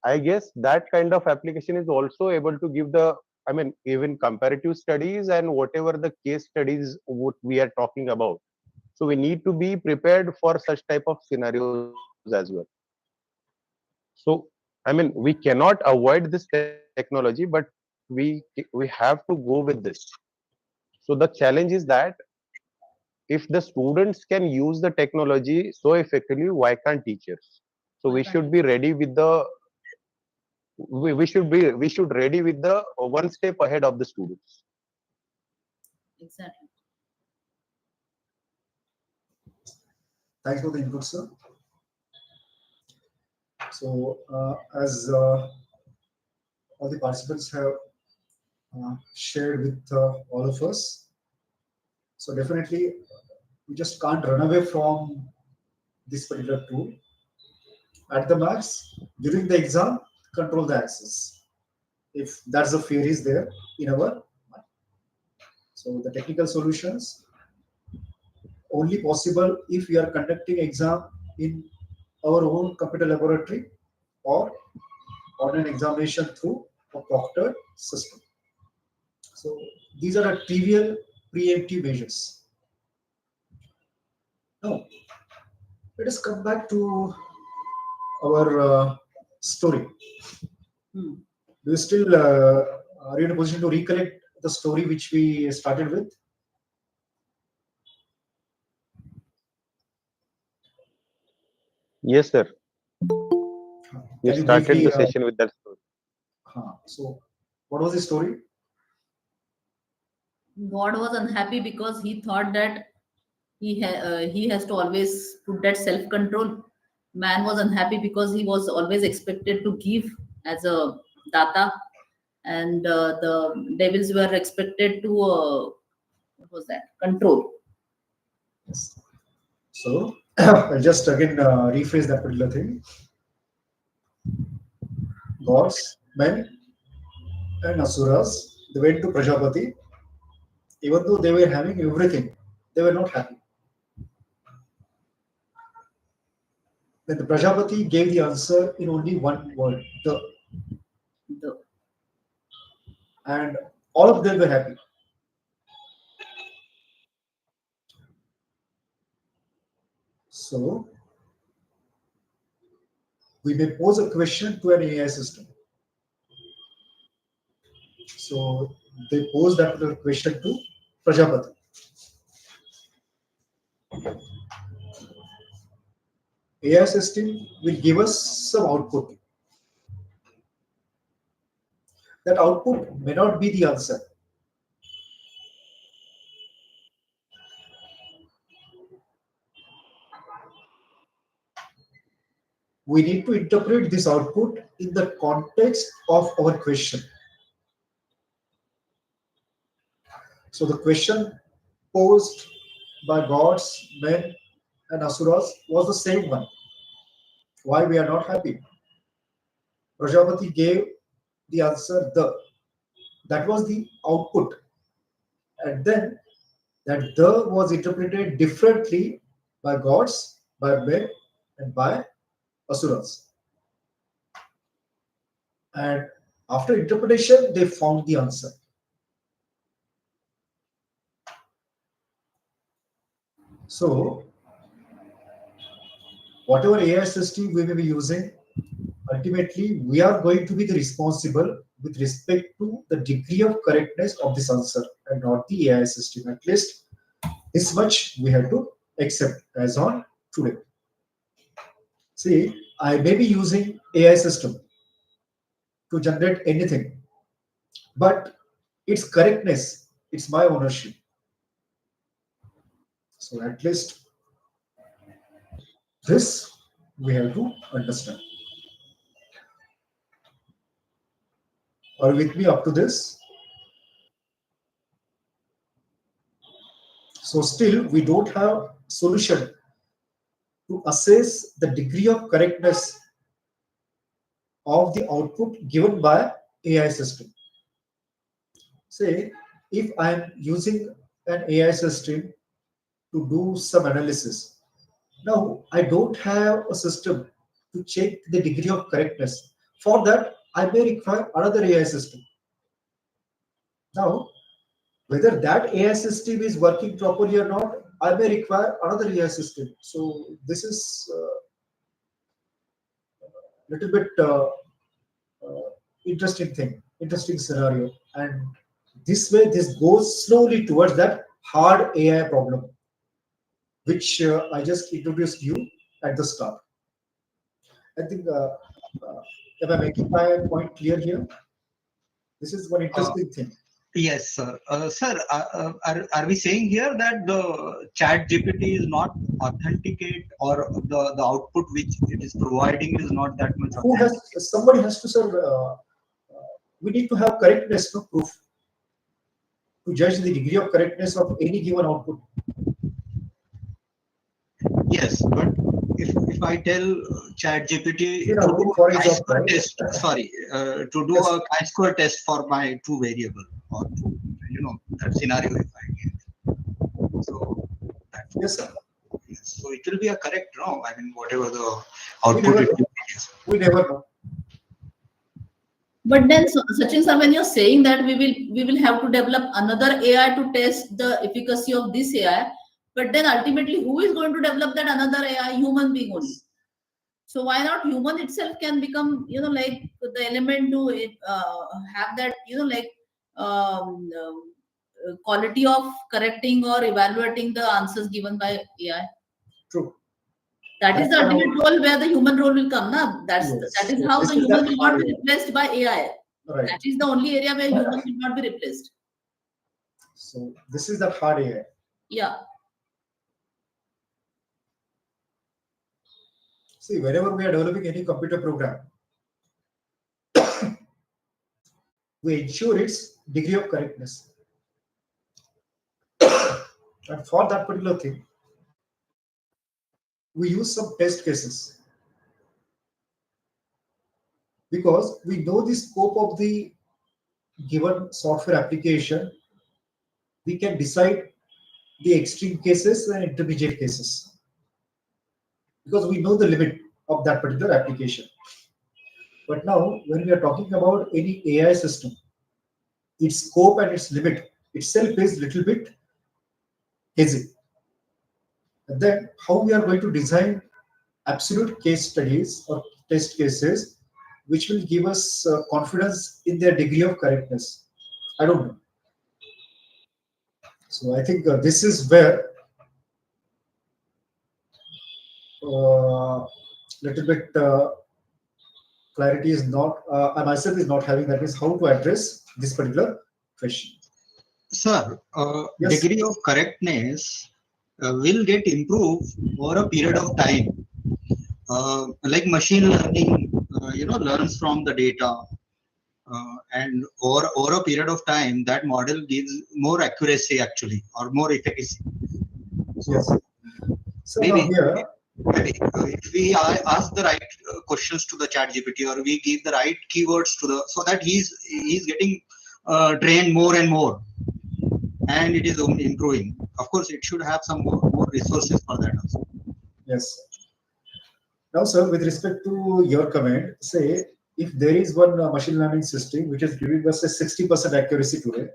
I guess that kind of application is also able to give the, even comparative studies and whatever the case studies what we are talking about. So we need to be prepared for such type of scenarios as well. So, we cannot avoid this technology, but we have to go with this. So the challenge is that if the students can use the technology so effectively, why can't teachers? So Why we can't should be ready with the we should ready with the one step ahead of the students. Exactly. Thanks for the input, sir. So, as all the participants have shared with all of us, so definitely we just can't run away from this particular tool. At the max, during the exam, control the access. If that's the fear is there in our mind. So the technical solutions only possible if we are conducting exam in our own computer laboratory or on an examination through a proctored system. So these are a trivial preemptive measures. Now, let us come back to our story. Hmm. Do you still are you in a position to recollect the story which we started with? Yes, sir. We Can you started briefly? the session with that story. So, what was the story? God was unhappy because he thought that he has to always put that self control. Man was unhappy because he was always expected to give as a data, and the devils were expected to what was that, control. Yes. So, I'll just again rephrase that particular thing. Gods, men, and asuras, they went to Prajapati. Even though they were having everything, they were not happy. Then the Prajapati gave the answer in only one word, the, The, and all of them were happy. So, we may pose a question to an AI system. So, they posed that particular question to Prajapati. AI system will give us some output. That output may not be the answer. We need to interpret this output in the context of our question. So the question posed by gods, men, and asuras was the same one. Why we are not happy? Prajapati gave the answer the. That was the output. And then that the was interpreted differently by gods, by men, and by asuras. And after interpretation, they found the answer. So, whatever AI system we may be using, ultimately we are going to be the responsible with respect to the degree of correctness of this answer and not the AI system. At least this much we have to accept as on today. See, I may be using AI system to generate anything, but its correctness, it's my ownership. So at least this we have to understand. Are you with me up to this? So still we don't have solution to assess the degree of correctness of the output given by AI system. Say, if I'm using an AI system to do some analysis, now I don't have a system to check the degree of correctness. For that, I may require another AI system. Now, whether that AI system is working properly or not, I may require another AI system. So this is a little bit interesting thing, interesting scenario. And this way, this goes slowly towards that hard AI problem, which I just introduced you at the start. I think Am I making my point clear here? This is one interesting thing. Yes, sir. Sir, are we saying here that the chat GPT is not authenticate, or the output which it is providing is not that much Who has, authentic? somebody has to, sir, we need to have correctness, no proof, to judge the degree of correctness of any given output. Yes, but if I tell chat GPT You to know, do for a chi-square example, test, sorry, to do yes, a chi-square test for my two variable, or that scenario if I give. So that yes, sir. so it will be a correct, no? I mean, whatever the We output never it know. is. We never know. But then, Sachin sir, when you're saying that we will have to develop another AI to test the efficacy of this AI, but then ultimately, who is going to develop that another AI? Human being only. So why not human itself can become, like the element to have that, quality of correcting or evaluating the answers given by AI. True. That is That's the why ultimate role where the human role will come. Na? That yes. is So how this the is human that will hard not be area. replaced by AI. Right. That is the only area where human will not be replaced. So this is that hard area. Yeah. See, whenever we are developing any computer program, we ensure its degree of correctness. And for that particular thing, we use some test cases because we know the scope of the given software application. We can decide the extreme cases and intermediate cases because we know the limit of that particular application. But now, when we are talking about any AI system, its scope and its limit itself is little bit hazy. And then, how we are going to design absolute case studies or test cases which will give us confidence in their degree of correctness? I don't know. So I think this is where little bit clarity is not, I myself is not having, that is how to address this particular question. Sir, Yes. degree of correctness will get improved over a period of time. Like machine learning, learns from the data, and over a period of time, that model gives more accuracy actually, or more efficacy. Yes. So now Maybe, here, maybe if we ask the right questions to the chat GPT, or we give the right keywords to so that he's getting trained more and more, and it is improving. Of course, it should have some more resources for that also. yes. Now, sir, with respect to your comment, say if there is one machine learning system which is giving us a 60% accuracy today,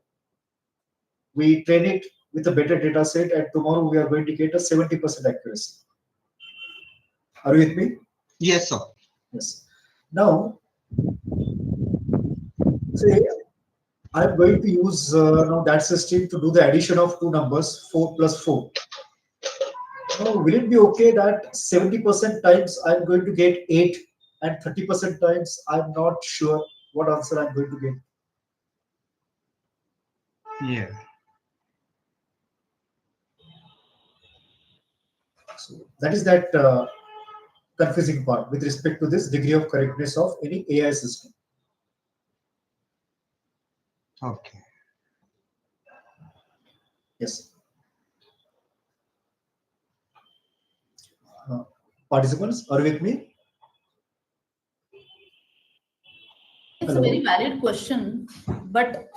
we train it with a better data set, and tomorrow we are going to get a 70% accuracy. Are you with me? Yes, sir. Yes. Now, say I'm going to use now that system to do the addition of two numbers, 4 plus 4. Now, will it be okay that 70% times I'm going to get 8 and 30% times I'm not sure what answer I'm going to get? Yeah. So that is that confusing part with respect to this degree of correctness of any AI system. Okay. Yes. Participants, are you with me? It's a Hello. very valid question, but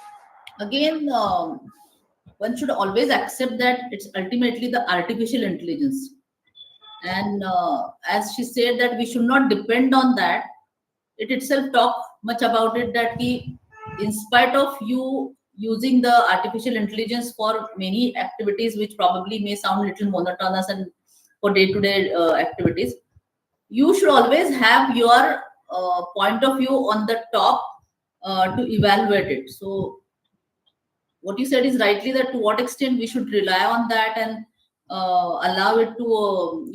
again, one should always accept that it's ultimately the artificial intelligence. And as she said, that we should not depend on that. It itself talk much about it that in spite of you using the artificial intelligence for many activities, which probably may sound little monotonous and for day-to-day activities, you should always have your point of view on the top to evaluate it. So what you said is rightly, that to what extent we should rely on that and allow it to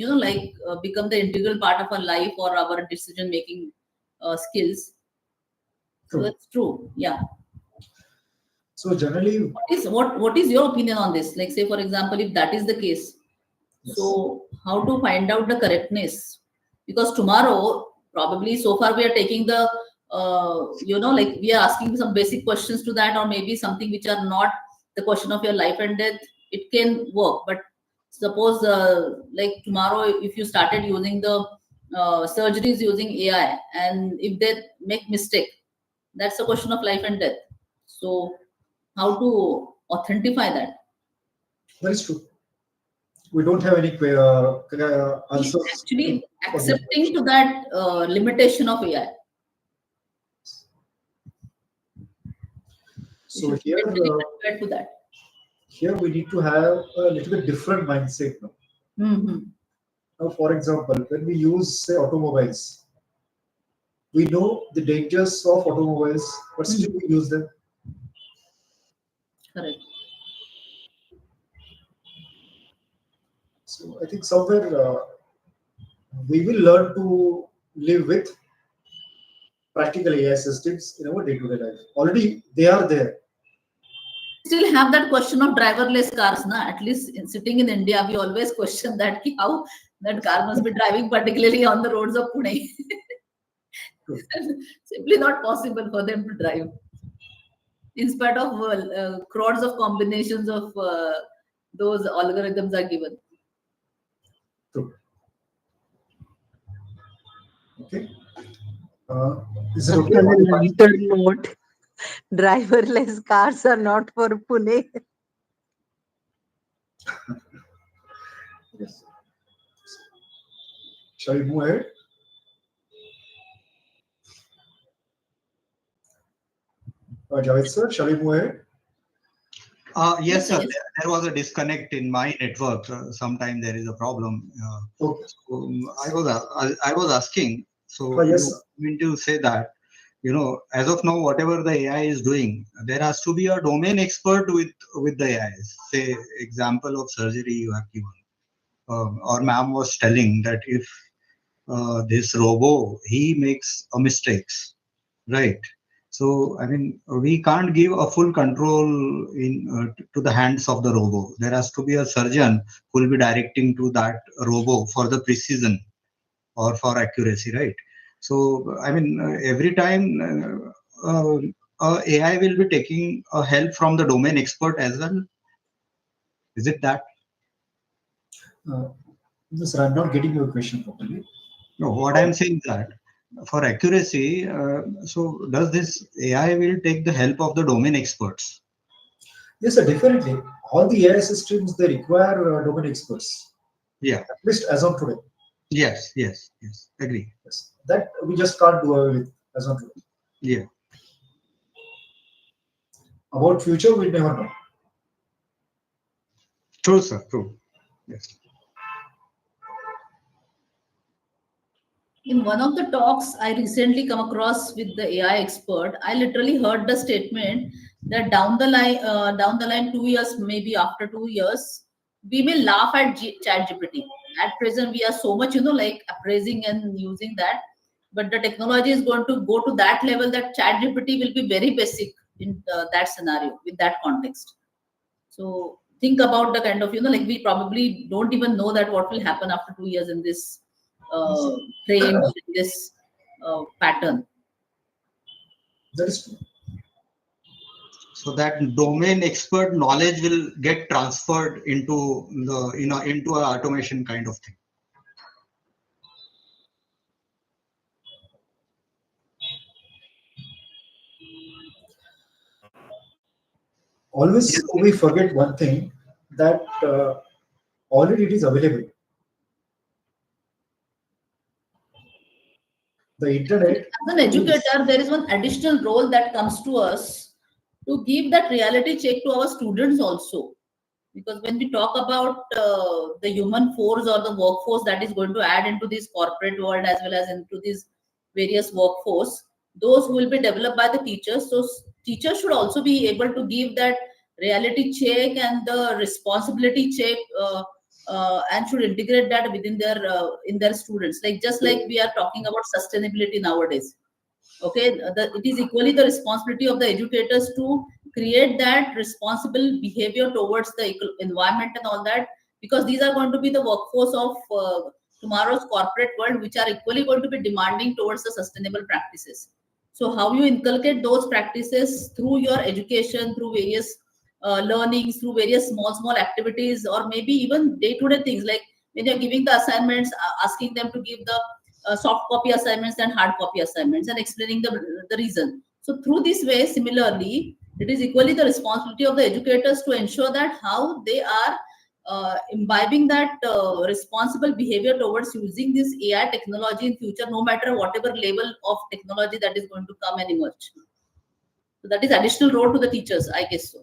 become the integral part of our life or our decision making skills. So True. that's true. Yeah. So generally, What is your opinion on this? Like, say for example, if that is the case, yes. so how to find out the correctness? Because tomorrow, probably so far we are taking the, like we are asking some basic questions to that, or maybe something which are not the question of your life and death. It can work, but suppose like tomorrow, if you started using the surgeries using AI, and if they make mistake, that's a question of life and death. So how to authentify that? That is true. We don't have any answers Actually for this. accepting to that limitation of AI. So We should mentally prepare to that. here we need to have a little bit different mindset now. Mm-hmm. Now, for example, when we use say automobiles, we know the dangers of automobiles, but still we use them. Correct. So I think somewhere we will learn to live with practical AI systems in our day-to-day life. Already they are there. Still have that question of driverless cars, na? At least sitting in India, we always question that how that car must be driving, particularly on the roads of Pune. Simply not possible for them to drive, in spite of crores of combinations of those algorithms are given. True. Okay. Is it okay? On a lighter note, driverless cars are not for Pune. Yes. Shall we move ahead? Javed sir, shall we move ahead? Yes, sir. Yes. There was a disconnect in my network. Sometime there is a problem. Okay. I was asking. So Yes, you sir. mean to say that, as of now, whatever the AI is doing, there has to be a domain expert with the AI. Say example of surgery you have given, or ma'am was telling that if this robo he makes a mistakes, right? So I mean, we can't give a full control to the hands of the robo. There has to be a surgeon who will be directing to that robo for the precision or for accuracy, right? So I mean, every time AI will be taking help from the domain expert as well. Is it that? Uh, sir, I'm not getting your question properly. No, what I'm saying that for accuracy, so does this AI will take the help of the domain experts? Yes, sir, definitely. All the AI systems they require domain experts. Yeah. At least as of today. Yes. Agree. Yes. That we just can't do away with as of today. Yeah. About future, we never know. True, sir. True. Yes. In one of the talks I recently come across with the AI expert, I literally heard the statement that down the line, 2 years, maybe after 2 years, we may laugh at Chat GPT. At present, we are so much, like appraising and using that, but the technology is going to go to that level that Chat GPT will be very basic in that scenario, with that context. So think about the kind of, like we probably don't even know that what will happen after 2 years in this range, in this pattern. That is true. So that domain expert knowledge will get transferred into the into an automation kind of thing. Always we forget one thing that already it is available. The internet. As an educator, there is one additional role that comes to us to give that reality check to our students also. Because when we talk about the human force or the workforce that is going to add into this corporate world as well as into these various workforce, those will be developed by the teachers. So teachers should also be able to give that reality check and the responsibility check, and should integrate that within their in their students. Like just like we are talking about sustainability nowadays. Okay, it is equally the responsibility of the educators to create that responsible behavior towards the environment and all that, because these are going to be the workforce of tomorrow's corporate world, which are equally going to be demanding towards the sustainable practices. So how you inculcate those practices through your education, through various learnings, through various small activities, or maybe even day-to-day things, like when you're giving the assignments, asking them to give the soft copy assignments and hard copy assignments, and explaining the reason. So through this way, similarly, it is equally the responsibility of the educators to ensure that how they are imbibing that responsible behavior towards using this AI technology in future, no matter whatever level of technology that is going to come and emerge. So that is additional role to the teachers, I guess so.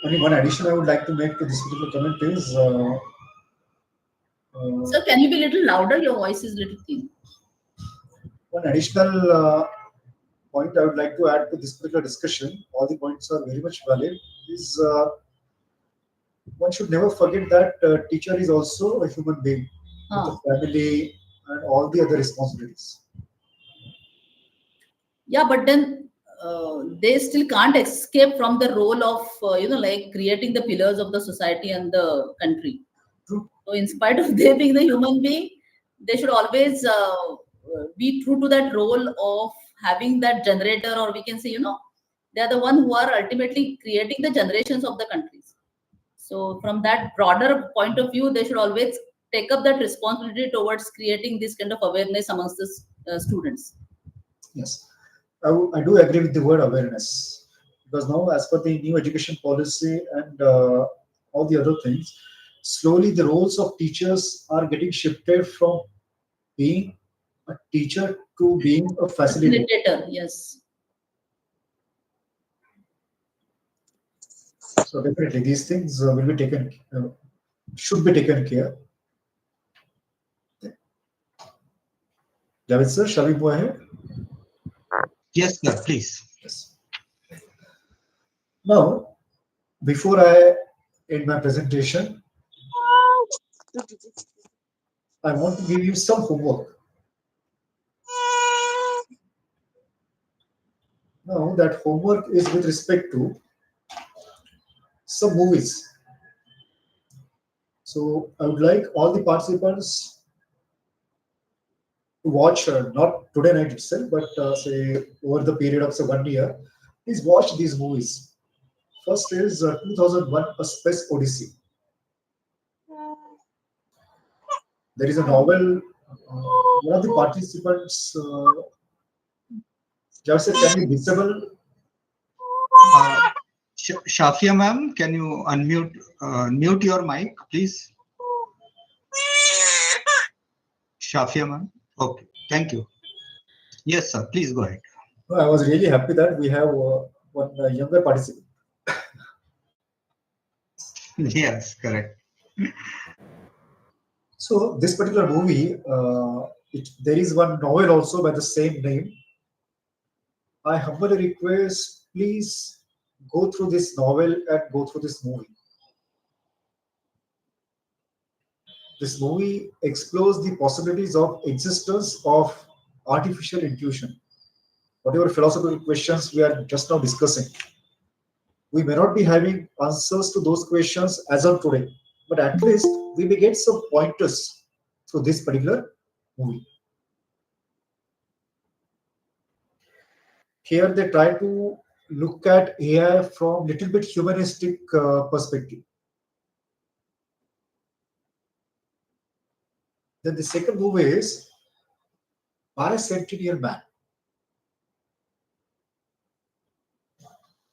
Only one addition I would like to make to this particular comment is, Sir, can you be a little louder? Your voice is a little thin. one additional point I would like to add to this particular discussion. All the points are very much valid. Is one should never forget that teacher is also a human being with a family and all the other responsibilities. Yeah, but then they still can't escape from the role of like creating the pillars of the society and the country. True. So in spite of they being the human being, they should always be true to that role of having that generator, or we can say, they are the one who are ultimately creating the generations of the countries. So from that broader point of view, they should always take up that responsibility towards creating this kind of awareness amongst the students. Yes, I do agree with the word awareness, because now, as per the new education policy and all the other things, slowly the roles of teachers are getting shifted from being a teacher to being a facilitator. Facilitator, yes. So definitely these things will be taken, should be taken care. Javed sir, shall we go ahead? Yes, sir, please. Yes. Now, before I end my presentation, I want to give you some homework. Now, that homework is with respect to some movies. So, I would like all the participants to watch, not today night itself, but say over the period of say 1 year. Please watch these movies. First is 2001: A Space Odyssey. There is a novel. One of the participants, just can be visible. Uh, Shafia ma'am, can you mute your mic, please? Shafia ma'am. Okay, thank you. Yes, sir. Please go ahead. I was really happy that we have one younger participant. Yes, correct. So this particular movie, there is one novel also by the same name. I humbly request, please go through this novel and go through this movie. This movie explores the possibilities of existence of artificial intuition. Whatever philosophical questions we are just now discussing, we may not be having answers to those questions as of today, but at least we may get some pointers through this particular movie. Here they try to look at AI from little bit humanistic perspective. Then the second movie is Bicentennial Man.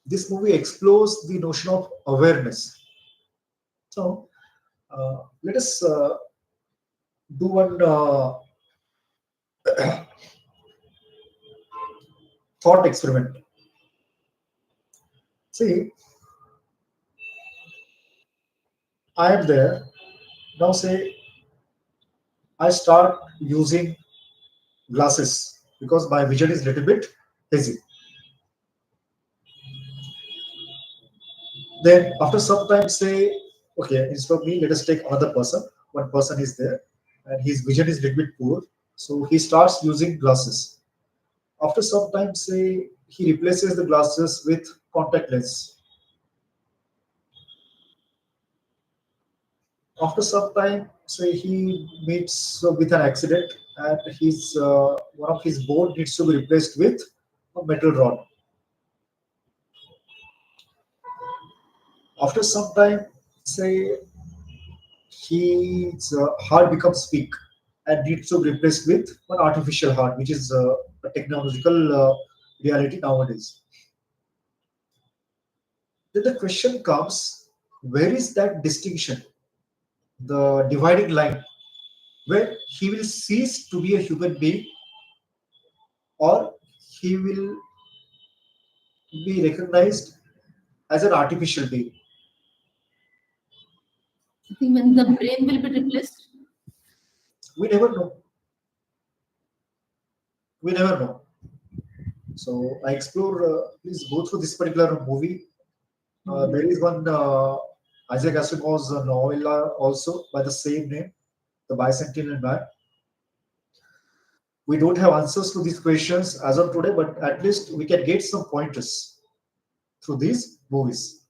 This movie explores the notion of awareness. So let us do one thought experiment. See, I am there. Now say I start using glasses because my vision is a little bit hazy. Then after some time say, okay, instead of me, let us take another person one person is there, and his vision is a little bit poor. So he starts using glasses. After some time, say he replaces the glasses with contact lens. After some time, say he meets with an accident, and his one of his bone needs to be replaced with a metal rod. After some time, say his heart becomes weak and needs to be replaced with an artificial heart, which is a technological reality nowadays. Then the question comes, where is that distinction, the dividing line, where he will cease to be a human being or he will be recognized as an artificial being? I think when the brain will be replaced. We never know. We never know. So I explore. Please go through this particular movie. There is one Isaac Asimov's novel also by the same name, The Bicentennial Man. We don't have answers to these questions as of today, but at least we can get some pointers through these movies.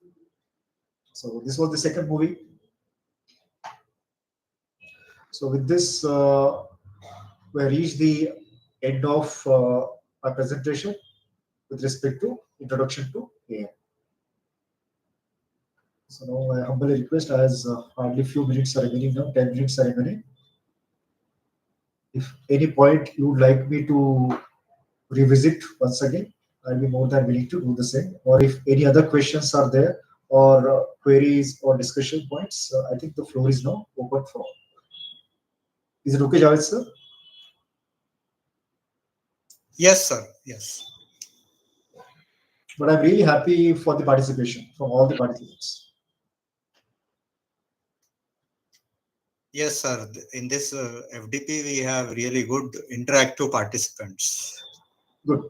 So this was the second movie. So with this, we reach the end of our presentation with respect to introduction to AI. So now I humbly request, as hardly few minutes are remaining now, 10 minutes are remaining. If any point you would like me to revisit once again, I'll be more than willing to do the same. Or if any other questions are there, or queries or discussion points, I think the floor is now open for all. Is it okay, Javed sir? Yes, sir. Yes. But I'm really happy for the participation from all the participants. Yes, sir. In this FDP, we have really good interactive participants. Good.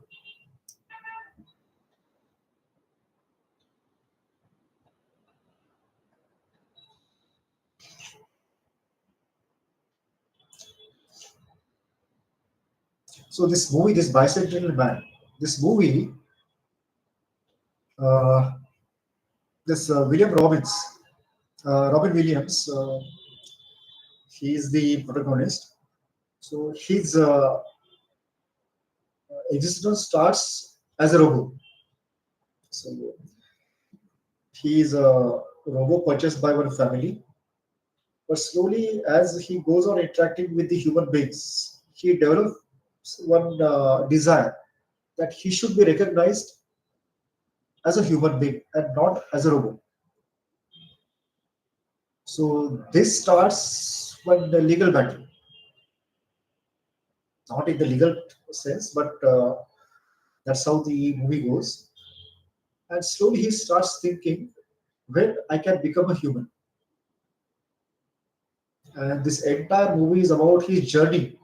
So this movie, this Bicentennial Man, this movie, uh, this Robin Williams, he is the protagonist. So his existence starts as a robot. So he is a robot purchased by one family, but slowly, as he goes on interacting with the human beings, he develops one desire that he should be recognized as a human being and not as a robot. So this starts when the legal battle, not in the legal sense, but that's how the movie goes. And slowly he starts thinking, when I can become a human. And this entire movie is about his journey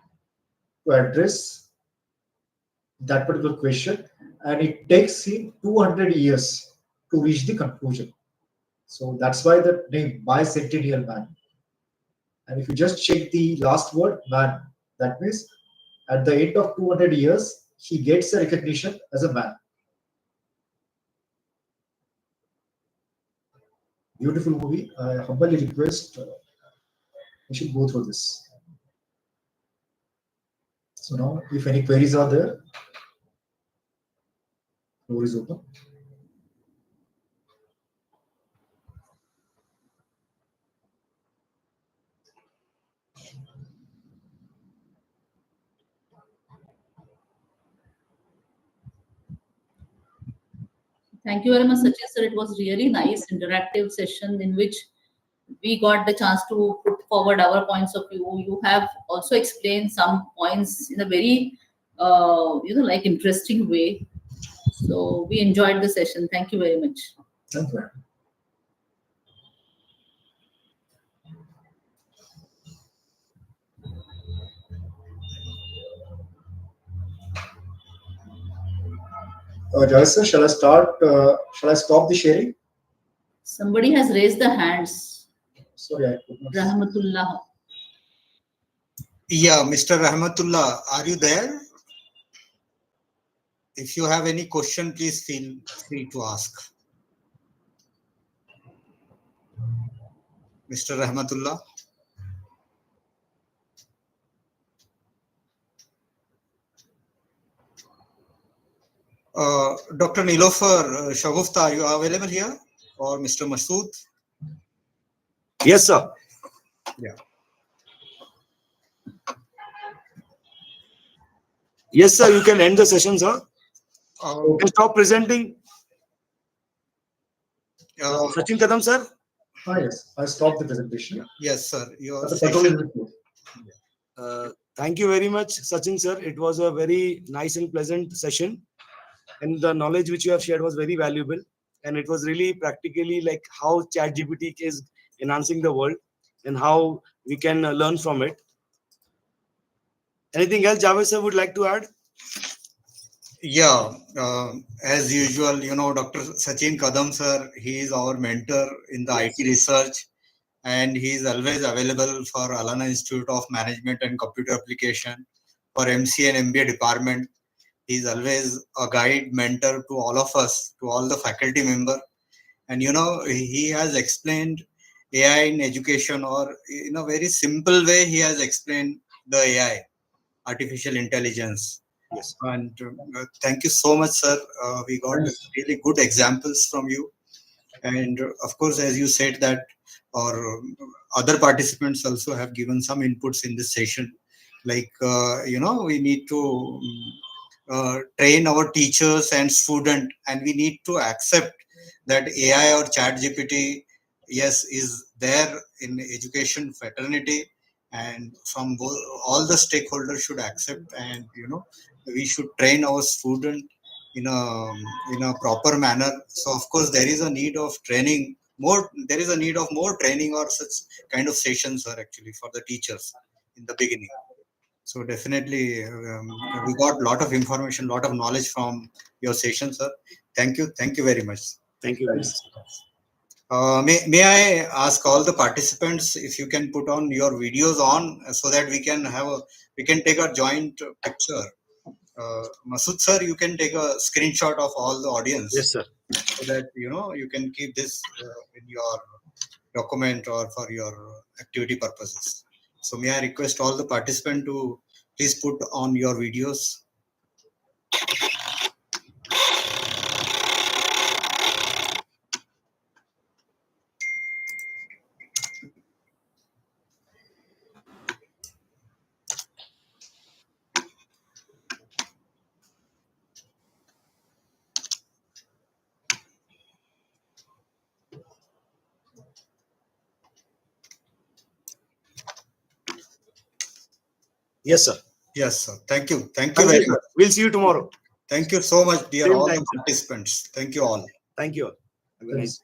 to address that particular question, and it takes him 200 years to reach the conclusion. So that's why the name Bicentennial Man. And if you just check the last word, man, that means at the end of 200 years, he gets a recognition as a man. Beautiful movie. I humbly request we should go through this. So now, if any queries are there, floor is open. Thank you very much, Sachin sir. It was really nice interactive session in which we got the chance to put forward our points of view. You have also explained some points in a very, like interesting way. So we enjoyed the session. Thank you very much. Thank you. Javed sir, shall I start? Shall I stop the sharing? Somebody has raised the hands. Sorry, I could not. Rahmatullah. Yeah, Mr. Rahmatullah, are you there? If you have any question, please feel free to ask. Mr. Rahmatullah. Dr. Nilofer Shagufta, are you available here? Or Mr. Masood? Yes, sir. Yeah. Yes, sir. You can end the session, sir. You Okay. can stop presenting. Sachin Kadam, sir. Yes, I stopped the presentation. Yes, sir. Your The session. control is good. Thank you very much, Sachin, sir. It was a very nice and pleasant session. And the knowledge which you have shared was very valuable. And it was really practically like how ChatGPT is enhancing the world and how we can learn from it. Anything else Javed sir would like to add? Yeah, as usual, Dr. Sachin Kadam, sir, he is our mentor in the IT research, and he is always available for Alana Institute of Management and Computer Application, for MC and MBA department. He is always a guide, mentor to all of us, to all the faculty member. And, he has explained AI in education, or in a very simple way, he has explained the AI, artificial intelligence. Yes. And thank you so much, sir. We got really good examples from you. And of course, as you said that, or other participants also have given some inputs in this session. Like, we need to train our teachers and student, and we need to accept that AI or chat GPT, yes, is there in education fraternity, and from all the stakeholders should accept, and we should train our student in a proper manner. So of course there is a need of training more. There is a need of more training or such kind of sessions are actually for the teachers in the beginning. So definitely we got a lot of information, lot of knowledge from your session, sir. Thank you very much. Thank you very much. May I ask all the participants if you can put on your videos on, so that we can take a joint picture. Masood sir, you can take a screenshot of all the audience. Yes, sir. So that you can keep this in your document or for your activity purposes. So may I request all the participants to please put on your videos. Yes, sir. Yes, sir. Thank you. Thank you Thank very you, much. sir. We'll see you tomorrow. Thank you so much, dear Same all time, the sir. participants. Thank you all. Thank you all. Have a nice